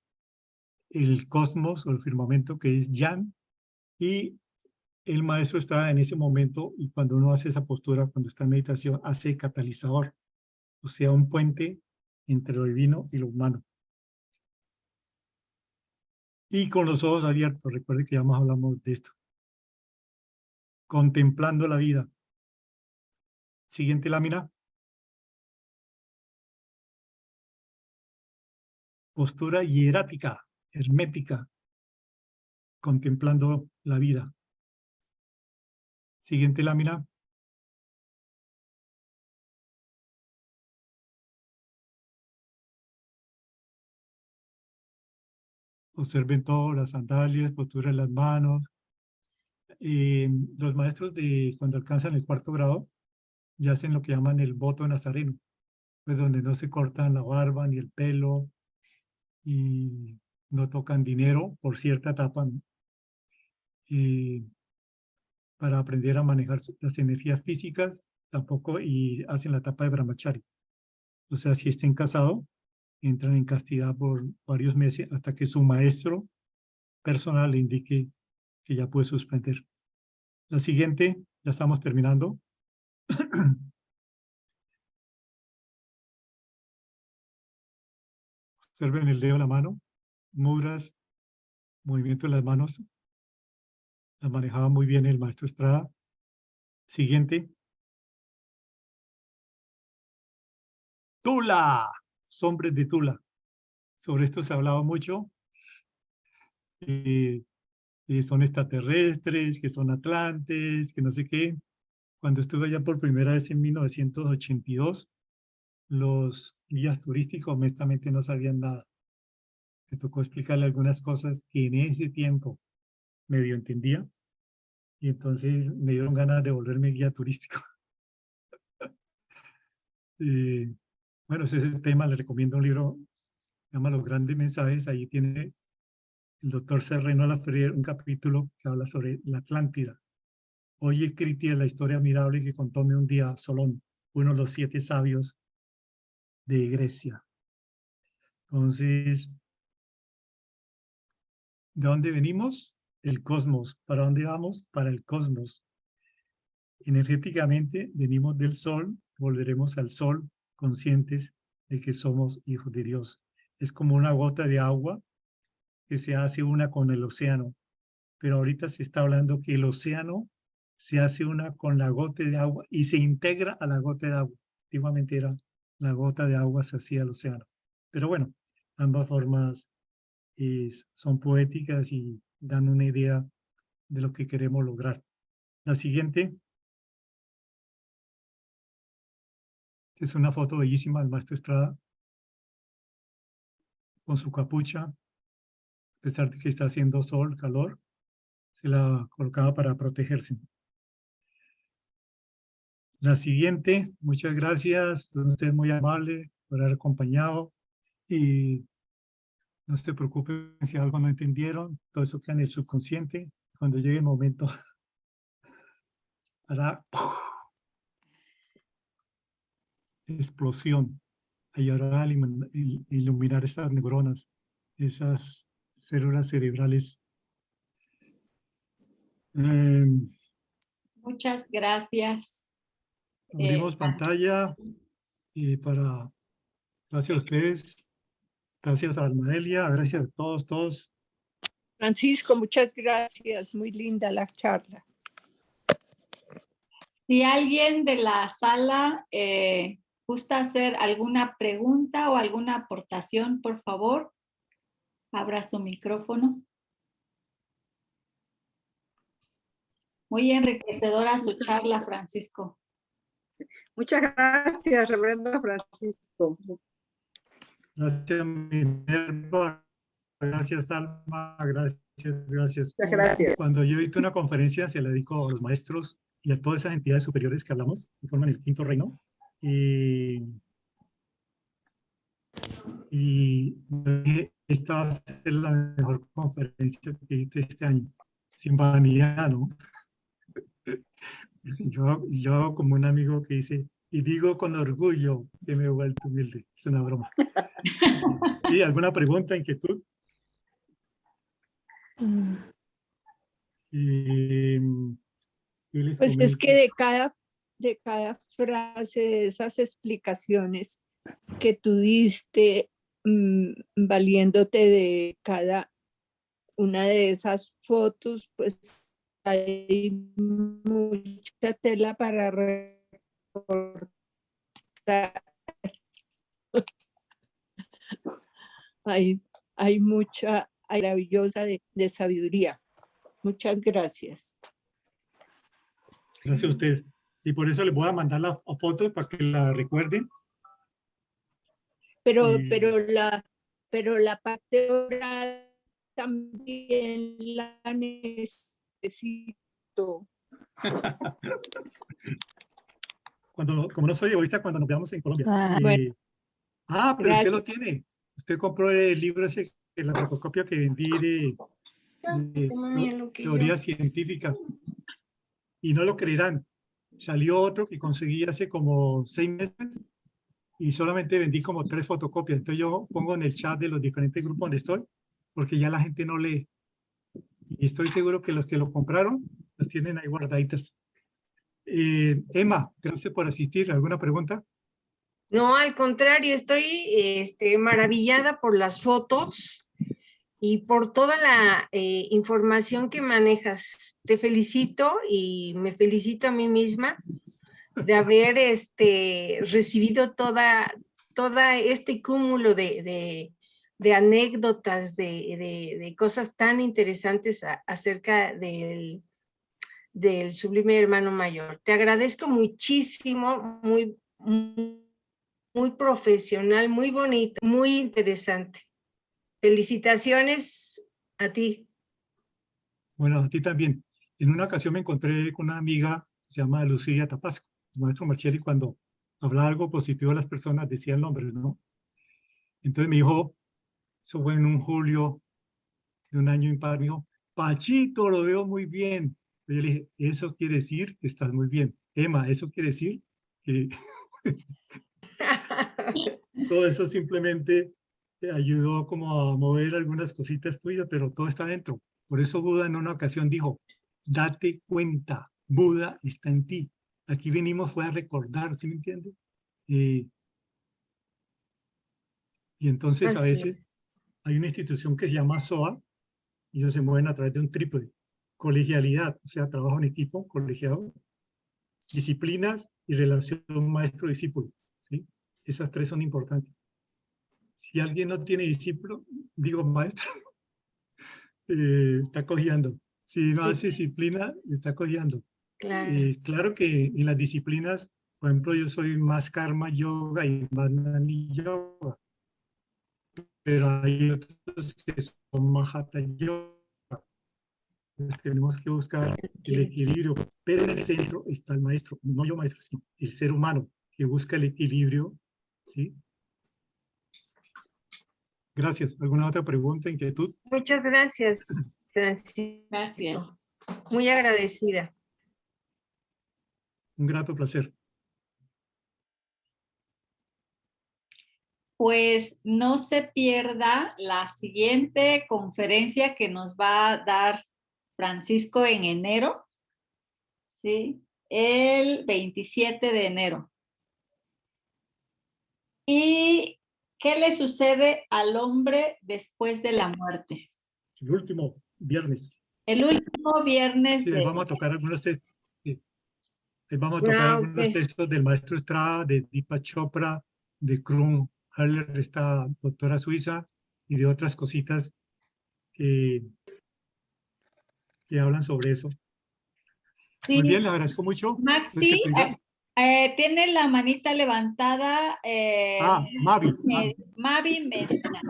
el cosmos o el firmamento, que es Yang, y el maestro está en ese momento, y cuando uno hace esa postura, cuando está en meditación, hace catalizador, o sea, un puente entre lo divino y lo humano. Y con los ojos abiertos, recuerde que ya más hablamos de esto. Contemplando la vida. Siguiente lámina. Postura hierática, hermética, contemplando la vida. Siguiente lámina. Observen todas las sandalias, postura en las manos. Los maestros cuando alcanzan el 4º grado ya hacen lo que llaman el voto nazareno, pues donde no se cortan la barba ni el pelo y no tocan dinero por cierta etapa, ¿no? Para aprender a manejar las energías físicas tampoco, y hacen la etapa de brahmachari. O sea, si estén casados, entran en castidad por varios meses hasta que su maestro personal le indique que ya puede suspender. La siguiente, ya estamos terminando. Observen el dedo de la mano, mudras, movimiento de las manos. Las manejaba muy bien el maestro Estrada. Siguiente. Tula, hombres de Tula. Sobre esto se ha hablado mucho. Son extraterrestres, que son atlantes, que no sé qué. Cuando estuve allá por primera vez en 1982, los guías turísticos honestamente no sabían nada. Me tocó explicarle algunas cosas que en ese tiempo medio entendía, y entonces me dieron ganas de volverme guía turístico. Bueno, ese es el tema. Les recomiendo un libro, se llama Los Grandes Mensajes. Ahí tiene el doctor Serreno Lafreniere un capítulo que habla sobre la Atlántida. Oye, Criti, es la historia admirable que contóme un día Solón, uno de los 7 sabios de Grecia. Entonces, ¿de dónde venimos? El cosmos. ¿Para dónde vamos? Para el cosmos. Energéticamente venimos del sol, volveremos al sol conscientes de que somos hijos de Dios. Es como una gota de agua que se hace una con el océano, pero ahorita se está hablando que el océano se hace una con la gota de agua y se integra a la gota de agua. Antiguamente era la gota de agua se hacía al océano. Pero bueno, ambas formas son poéticas y dan una idea de lo que queremos lograr. La siguiente es una foto bellísima del maestro Estrada con su capucha. A pesar de que está haciendo sol, calor, se la colocaba para protegerse. La siguiente, muchas gracias, son ustedes muy amables por haber acompañado, y no se preocupen si algo no entendieron, todo eso queda en el subconsciente. Cuando llegue el momento hará explosión, ayudará a iluminar estas neuronas, esas células cerebrales. Muchas gracias. Abrimos pantalla gracias a ustedes, gracias a Almadelia, gracias a todos. Francisco, muchas gracias. Muy linda la charla. Si alguien de la sala gusta hacer alguna pregunta o alguna aportación, por favor, abra su micrófono. Muy enriquecedora su charla, Francisco. Muchas gracias, reverendo Francisco. Gracias, Minerva. Gracias, Alma. Gracias. Muchas gracias. Cuando yo dicto una conferencia, se la dedico a los maestros y a todas esas entidades superiores que hablamos, que forman el 5º reino. Y esta va a ser la mejor conferencia que hice este año. Sin vanidad, ¿no? Yo hago como un amigo que dice, y digo con orgullo que me he vuelto humilde. Es una broma. ¿Y alguna pregunta, inquietud? Pues es que de cada frase, de esas explicaciones que tú diste, valiéndote de cada una de esas fotos, pues hay mucha tela para recortar. Hay mucha maravillosa de sabiduría. Muchas gracias. Gracias a ustedes. Y por eso les voy a mandar la foto para que la recuerden. Pero, Y- pero la parte oral también la necesito. Como no soy egoísta, cuando nos veamos en Colombia. Bueno, Pero usted lo gracias. tiene. Usted compró el libro ese, la fotocopia que vendí de teorías científicas. Y no lo creerán. Salió otro que conseguí hace como 6 meses y solamente vendí como 3 fotocopias. Entonces yo pongo en el chat de los diferentes grupos donde estoy, porque ya la gente no lee. Y estoy seguro que los que lo compraron las tienen ahí guardaditas. Emma, gracias por asistir. ¿Alguna pregunta? No, al contrario, estoy maravillada por las fotos y por toda la información que manejas. Te felicito y me felicito a mí misma de haber recibido toda este cúmulo de anécdotas, de cosas tan interesantes acerca del Sublime Hermano Mayor. Te agradezco muchísimo, muy profesional, muy bonito, muy interesante. Felicitaciones a ti. Bueno, a ti también. En una ocasión me encontré con una amiga, se llama Lucía Tapasco, el maestro Marchieli, cuando hablaba algo positivo de las personas, decía el nombre, ¿no? Entonces me dijo, eso fue en un julio de un año impar, me dijo, Pachito, lo veo muy bien. Yo le dije, eso quiere decir que estás muy bien. Emma, eso quiere decir que todo eso simplemente te ayudó como a mover algunas cositas tuyas, pero todo está dentro. Por eso Buda en una ocasión dijo, date cuenta, Buda está en ti. Aquí venimos fue a recordar, ¿sí me entiende? Y entonces a Así veces es. hay una institución que se llama SOA y ellos se mueven a través de un trípode. Colegialidad, o sea, trabajo en equipo, colegiado, disciplinas y relación maestro-discípulo. ¿Sí? Esas 3 son importantes. Si alguien no tiene discípulo, digo maestro, está cojeando. Si no hace disciplina, está cojeando. Claro. Claro que en las disciplinas, por ejemplo, yo soy más karma yoga y más nani yoga, pero hay otros que son más hatha yoga. Entonces, tenemos que buscar el equilibrio, pero en el centro está el maestro, no yo maestro, sino el ser humano que busca el equilibrio, ¿sí? Gracias. ¿Alguna otra pregunta, inquietud? Muchas gracias, Francisco. Gracias. Muy agradecida. Un grato placer. Pues no se pierda la siguiente conferencia que nos va a dar Francisco en enero, ¿sí? El 27 de enero. ¿Y qué le sucede al hombre después de la muerte? El último viernes. El último viernes Sí, de... vamos a tocar algunos textos. Sí. Vamos a tocar algunos textos del maestro Estrada, de Deepak Chopra, de Krum Haller, esta doctora suiza, y de otras cositas que hablan sobre eso. Sí, Muy bien, le agradezco mucho. Maxi, tiene la manita levantada. Mavi. Mavi Medina.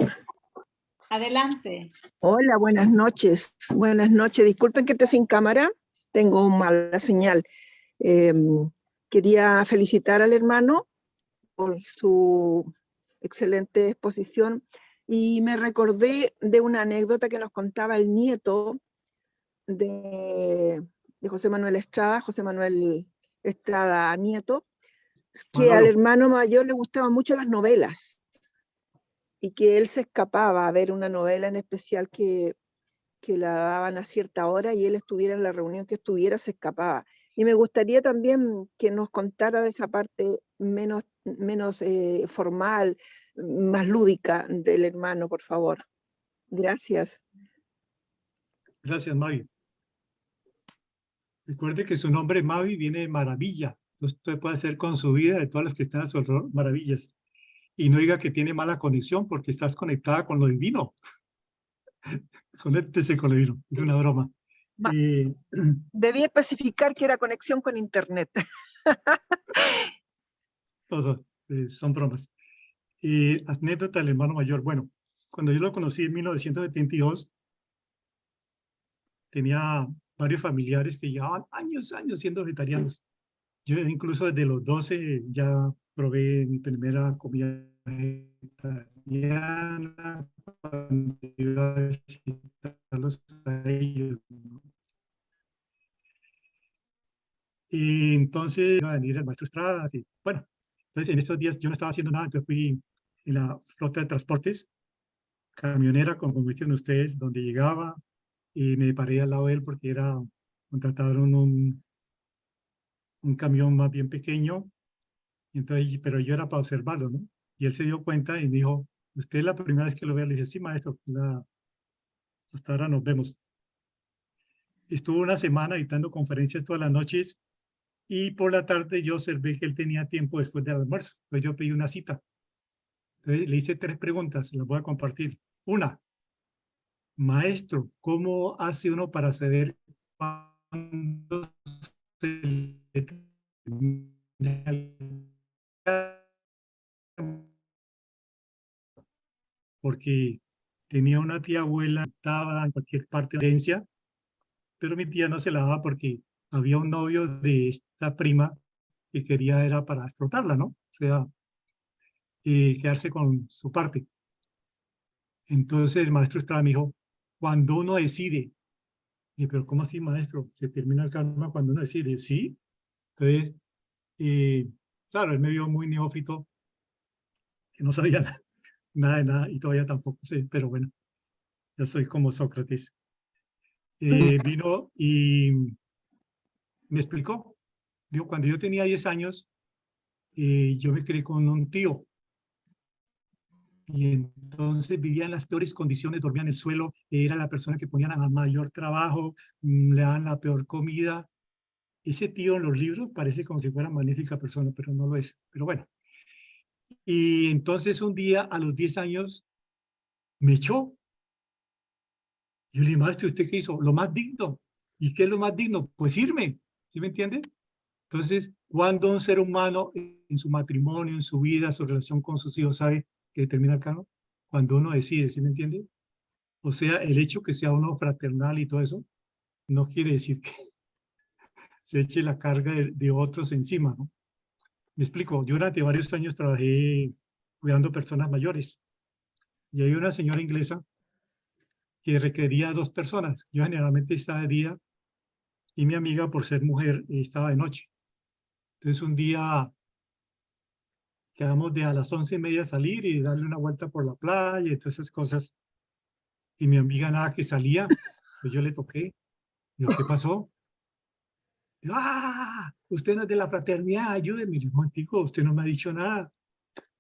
Adelante. Hola, buenas noches. Buenas noches. Disculpen que esté sin cámara. Tengo mala señal. Quería felicitar al hermano por su excelente exposición y me recordé de una anécdota que nos contaba el nieto de José Manuel Estrada Nieto, que al hermano mayor le gustaban mucho las novelas y que él se escapaba a ver una novela en especial que la daban a cierta hora y él estuviera en la reunión que estuviera, se escapaba. Y me gustaría también que nos contara de esa parte menos formal, más lúdica del hermano, por favor. Gracias. Gracias, Mavi. Recuerde que su nombre Mavi viene de maravilla. Entonces usted puede hacer con su vida de todas las que están a su alrededor maravillas. Y no diga que tiene mala conexión porque estás conectada con lo divino. Conéctese con lo divino. Es una broma. Eh, Debí especificar que era conexión con internet. todo, son bromas. Anécdota del hermano mayor. Bueno, cuando yo lo conocí en 1972, tenía varios familiares que llevaban años siendo vegetarianos. Yo incluso desde los 12 ya probé mi primera comida vegetariana cuando iba a visitarlos a ellos, ¿no? Y entonces iba a venir el maestro Estrada. Y, bueno, entonces en estos días yo no estaba haciendo nada, entonces fui en la flota de transportes, camionera, como dicen ustedes, donde llegaba y me paré al lado de él porque contrataron un camión más bien pequeño, y entonces, pero yo era para observarlo, ¿no? Y él se dio cuenta y me dijo, ¿usted es la primera vez que lo ve? Le dije, sí, maestro, hasta ahora nos vemos. Estuvo una semana dictando conferencias todas las noches y por la tarde yo observé que él tenía tiempo después del almuerzo. Entonces yo pedí una cita. Entonces le hice 3 preguntas, las voy a compartir. Una, maestro, ¿cómo hace uno para saber cuándo se le termina el cargo? Porque tenía una tía abuela, estaba en cualquier parte de la herencia, pero mi tía no se la daba porque había un novio de esta prima que quería era para explotarla, ¿no? O sea, quedarse con su parte. Entonces el maestro Estrada me dijo, cuando uno decide, y pero ¿cómo así, maestro? ¿Se termina el karma cuando uno decide? Sí. Entonces, claro, él me vio muy neófito, que no sabía nada de nada y todavía tampoco sé, pero bueno, yo soy como Sócrates. Vino y me explicó. Digo, cuando yo tenía 10 años, yo me crié con un tío y entonces vivía en las peores condiciones, dormía en el suelo, era la persona que ponían a mayor trabajo, le daban la peor comida. Ese tío en los libros parece como si fuera magnífica persona, pero no lo es. Pero bueno. Y entonces un día a los 10 años me echó. Yo le dije, maestro, ¿usted qué hizo? Lo más digno. ¿Y qué es lo más digno? Pues irme. ¿Sí me entiende? Entonces, cuando un ser humano en su matrimonio, en su vida, su relación con sus hijos sabe que determina el canon, cuando uno decide, ¿sí me entiende? O sea, el hecho que sea uno fraternal y todo eso, no quiere decir que se eche la carga de otros encima, ¿no? Me explico, yo durante varios años trabajé cuidando personas mayores y hay una señora inglesa que requería 2 personas. Yo generalmente estaba de día y mi amiga, por ser mujer, estaba de noche. Entonces un día quedamos de a las 11:30 salir y darle una vuelta por la playa y todas esas cosas. Y mi amiga nada que salía, pues yo le toqué. Digo, ¿qué pasó? Digo, ¡ah! Usted no es de la fraternidad, ayúdeme. Le digo, momentico, usted no me ha dicho nada.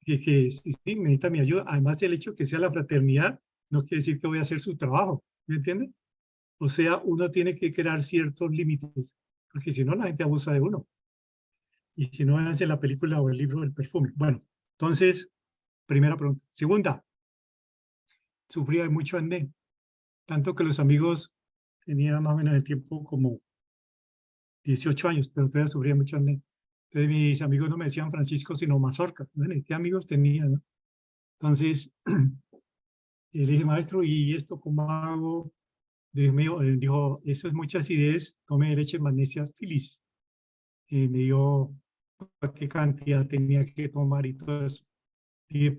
Que sí, necesita mi ayuda. Además, el hecho que sea la fraternidad no quiere decir que voy a hacer su trabajo. ¿Me entiende? O sea, uno tiene que crear ciertos límites, porque si no, la gente abusa de uno. Y si no, hace la película o el libro del perfume. Bueno, entonces, primera pregunta. Segunda, sufría de mucho acné, tanto que los amigos tenían más o menos el tiempo como 18 años, pero todavía sufría mucho acné. Entonces mis amigos no me decían Francisco, sino Mazorca. Bueno, ¿qué amigos tenía? ¿No? Entonces, le dije, maestro, ¿y esto cómo hago? Dios mío, dijo, eso es mucha acidez, tome leche magnesia Filis. Me dio qué cantidad tenía que tomar y todo eso.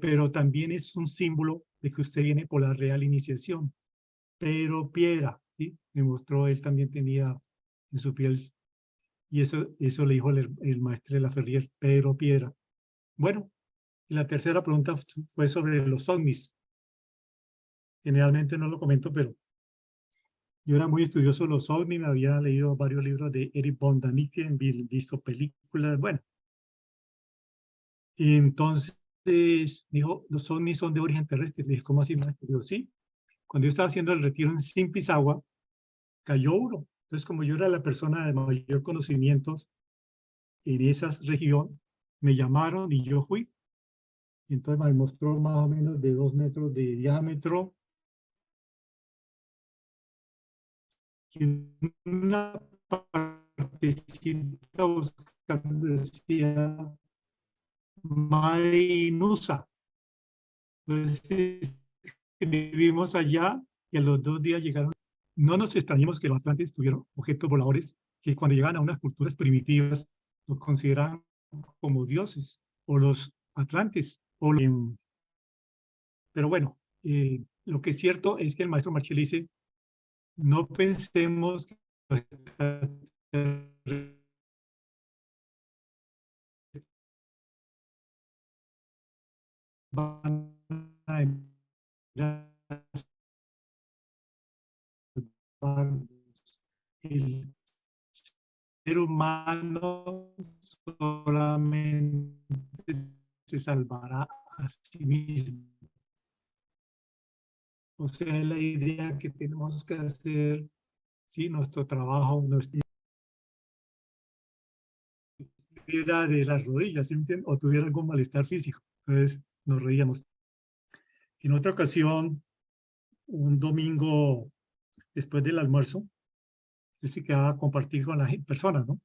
Pero también es un símbolo de que usted viene por la real iniciación. Pero piedra, ¿sí? Me mostró, él también tenía en su piel, y eso le dijo el maestro de la Ferrier, Pedro Piedra. Bueno, y la tercera pregunta fue sobre los ovnis. Generalmente no lo comento, pero yo era muy estudioso de los ovnis, me había leído varios libros de Eric von Daniken, visto películas, bueno. Y entonces dijo, los ovnis son de origen terrestre. Le dije, ¿cómo así, maestro? Digo, sí. Cuando yo estaba haciendo el retiro en Simpisagua, cayó uno. Entonces, como yo era la persona de mayor conocimientos en esa región, me llamaron y yo fui. Y entonces me mostró más o menos de 2 metros de diámetro, y en una partecita buscando decía Mainusa. Entonces vivimos allá y a los 2 días llegaron. No nos extrañemos que los atlantes tuvieron objetos voladores que cuando llegan a unas culturas primitivas los consideran como dioses, o los atlantes. Pero bueno, lo que es cierto es que el maestro Marchel dice, no pensemos que van a entrar el ser humano solamente se salvará a sí mismo. O sea, la idea que tenemos que hacer, sí, nuestro trabajo, nuestra vida de las rodillas, ¿sí me entienden? O tuviera algún malestar físico. Entonces nos reíamos. En otra ocasión, un domingo después del almuerzo, él se quedaba a compartir con las personas, ¿no?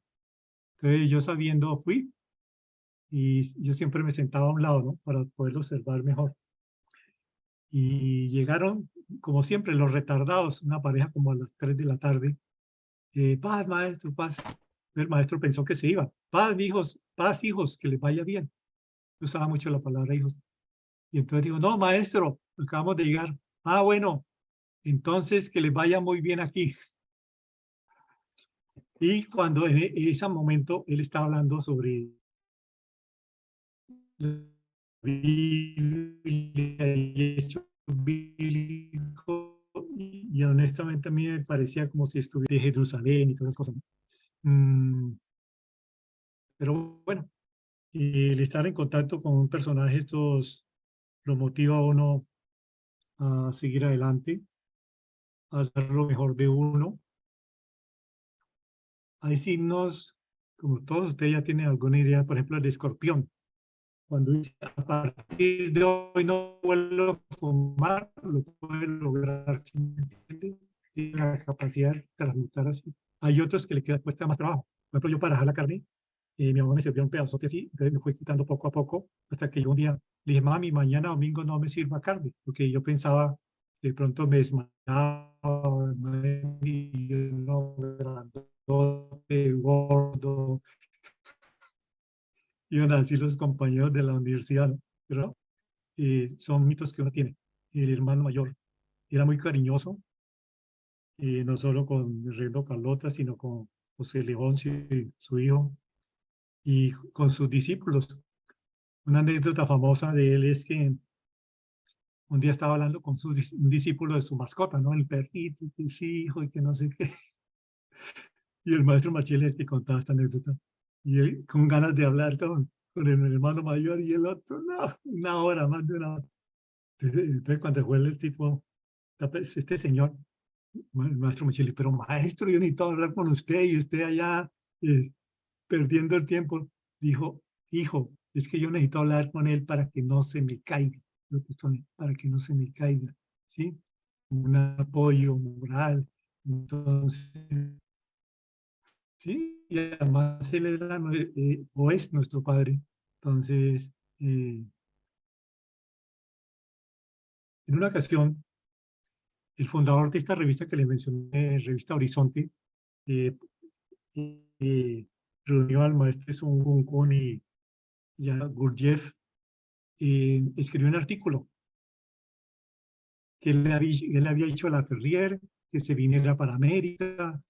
Entonces yo sabiendo fui y yo siempre me sentaba a un lado, ¿no? Para poder observar mejor. Y llegaron, como siempre, los retardados, una pareja como a las 3 de la tarde. Paz, maestro, paz. El maestro pensó que se iba. Paz, hijos, que les vaya bien. Yo usaba mucho la palabra hijos. Y entonces digo, no, maestro, acabamos de llegar. Ah, bueno, entonces que les vaya muy bien aquí. Y cuando en ese momento él estaba hablando sobre la Biblia y hechos bíblicos, y honestamente a mí me parecía como si estuviera en Jerusalén y todas esas cosas. Pero bueno, el estar en contacto con un personaje estos lo motiva a uno a seguir adelante, a dar lo mejor de uno. Hay signos, como todos ustedes ya tienen alguna idea, por ejemplo, el de Escorpión. Cuando dice, a partir de hoy no vuelvo a fumar, lo puede lograr, ¿sí me entiende? Tiene la capacidad de transmutar así. Hay otros que le cuesta más trabajo. Por ejemplo, yo para dejar la carne, mi mamá me sirvió un pedazote así, entonces me fui quitando poco a poco, hasta que yo un día le dije, mami, mañana domingo no me sirva carne, porque yo pensaba que de pronto me desmayaba, y yo no, grandote, gordo, iban a decir los compañeros de la universidad, ¿no? Pero son mitos que uno tiene. El hermano mayor era muy cariñoso, no solo con el reino Carlota, sino con José León, su hijo, y con sus discípulos. Una anécdota famosa de él es que un día estaba hablando con un discípulo de su mascota, ¿no? El perrito, que sí, hijo, y que no sé qué. Y el maestro Marchel que contaba esta anécdota. Y él con ganas de hablar con el hermano mayor y el otro, no, una hora, más de una hora. Entonces cuando fue el tipo, este señor, el maestro Marchel, pero maestro, yo necesito hablar con usted y usted allá perdiendo el tiempo, dijo, hijo, es que yo necesito hablar con él para que no se me caiga, para que no se me caiga, ¿sí? Un apoyo moral. Entonces, sí, y además él era, o es nuestro padre. Entonces, en una ocasión, el fundador de esta revista que le mencioné, revista Horizonte, eh, reunió al maestro Sun Kun y a Gurdjieff, escribió un artículo que él había hecho a la Ferrier, que se viniera para América,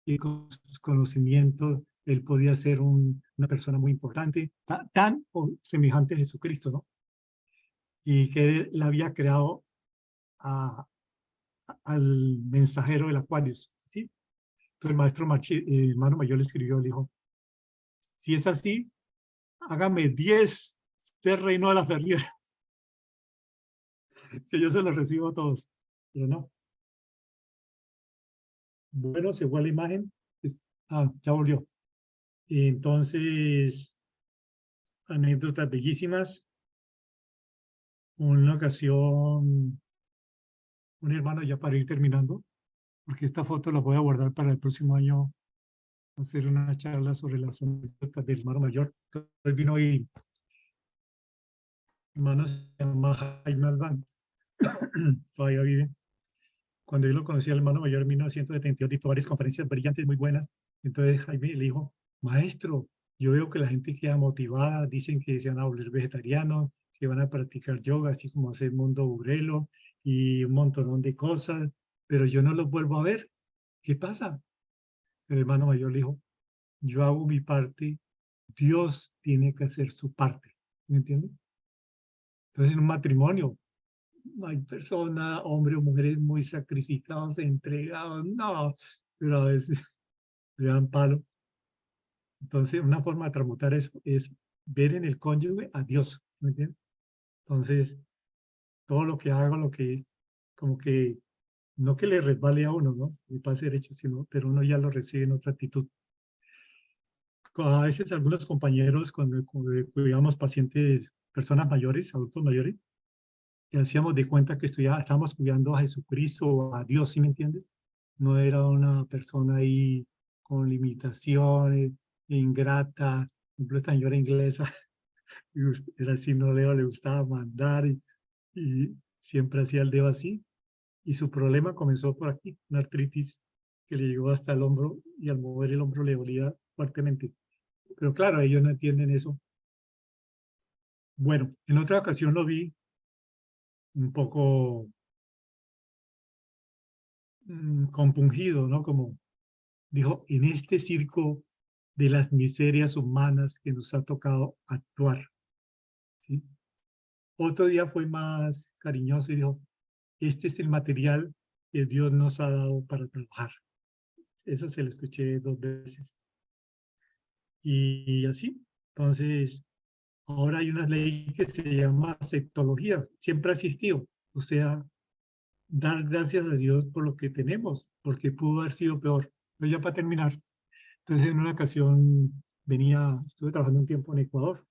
y con sus conocimientos él podía ser una persona muy importante, tan o semejante a Jesucristo, ¿no? Y que él había creado al mensajero del Aquarius, ¿sí? Entonces el maestro el hermano mayor le escribió, le dijo, si es así, hágame 10 de reino de la Ferrier, que yo se los recibo a todos, pero no. Bueno, se fue la imagen. Ya volvió. Entonces, anécdotas bellísimas. Una ocasión, un hermano, ya para ir terminando, porque esta foto la voy a guardar para el próximo año, hacer una charla sobre las anécdotas del hermano mayor. Entonces vino y mi hermano se llama Jaime Albán, todavía vive. Cuando yo lo conocí al hermano mayor en 1972, dictó varias conferencias brillantes, muy buenas. Entonces Jaime le dijo, maestro, yo veo que la gente queda motivada, dicen que se van a volver vegetarianos, que van a practicar yoga, así como hace Mundo Burelo y un montón de cosas, pero yo no los vuelvo a ver. ¿Qué pasa? El hermano mayor le dijo, yo hago mi parte, Dios tiene que hacer su parte. ¿Me entiendes? Entonces en un matrimonio, hay personas, hombres o mujeres muy sacrificados, entregados, no, pero a veces le dan palo. Entonces, una forma de transmutar eso es ver en el cónyuge a Dios, ¿me entiendes? Entonces, todo lo que hago, lo que, como que, no que le resbale a uno, ¿no? Le pase derecho, sino, pero uno ya lo recibe en otra actitud. A veces algunos compañeros, cuando cuidamos pacientes, personas mayores, adultos mayores, y hacíamos de cuenta que estábamos cuidando a Jesucristo o a Dios, ¿sí me entiendes? No era una persona ahí con limitaciones, ingrata. Por ejemplo, esta señora inglesa era así, no le gustaba mandar y siempre hacía el dedo así. Y su problema comenzó por aquí, una artritis que le llegó hasta el hombro y al mover el hombro le dolía fuertemente. Pero claro, ellos no entienden eso. Bueno, en otra ocasión lo vi un poco compungido, ¿no? Como dijo, en este circo de las miserias humanas que nos ha tocado actuar. ¿Sí? Otro día fue más cariñoso y dijo, este es el material que Dios nos ha dado para trabajar. Eso se lo escuché 2 veces. Y así, entonces, ahora hay una ley que se llama aceptología, siempre ha existido, o sea, dar gracias a Dios por lo que tenemos, porque pudo haber sido peor. Pero ya para terminar, entonces en una ocasión estuve trabajando un tiempo en Ecuador,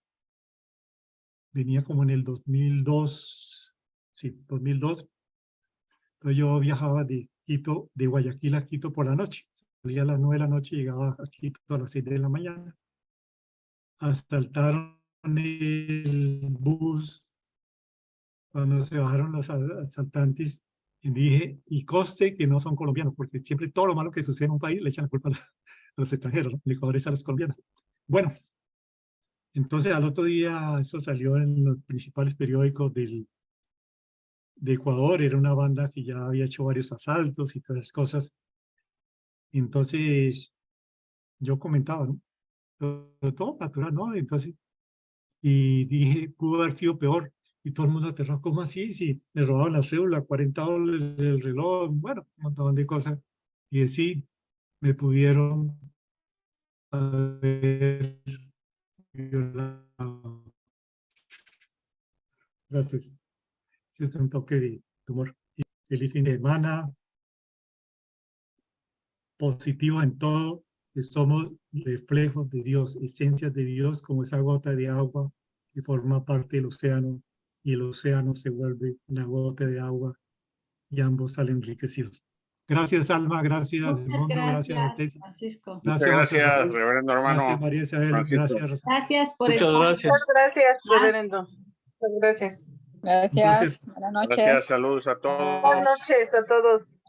venía como en el 2002, sí, 2002, entonces yo viajaba de Quito, de Guayaquil a Quito por la noche, salía a las 9 de la noche y llegaba a Quito a las 6 de la mañana. Asaltaron el bus, cuando se bajaron los asaltantes, y dije, y conste que no son colombianos, porque siempre todo lo malo que sucede en un país le echan la culpa a los extranjeros, ¿no? El Ecuador es a los colombianos. Bueno, entonces al otro día eso salió en los principales periódicos de Ecuador, era una banda que ya había hecho varios asaltos y todas las cosas. Entonces yo comentaba, ¿no? Todo natural, ¿no? Entonces, y dije, pudo haber sido peor. Y todo el mundo aterrado, ¿cómo así? Si me robaban la cédula, $40 el reloj, bueno, un montón de cosas. Y sí, me pudieron haber violado. Gracias. Es un toque de humor. Y feliz fin de semana, positivo en todo, que somos reflejos de Dios, esencias de Dios, como esa gota de agua que forma parte del océano, y el océano se vuelve una gota de agua y ambos salen enriquecidos. Gracias, Alma, gracias, Muchas Edmundo, gracias, gracias, Ortiz. Francisco. Muchas Gracias, José gracias, Rafael. reverendo hermano Gracias, María Isabel. Francisco. Gracias, Gracias por Muchas estar. gracias. Muchas gracias, reverendo. Muchas gracias. Un placer. Gracias. Buenas noches. Gracias, saludos a todos. Buenas noches a todos.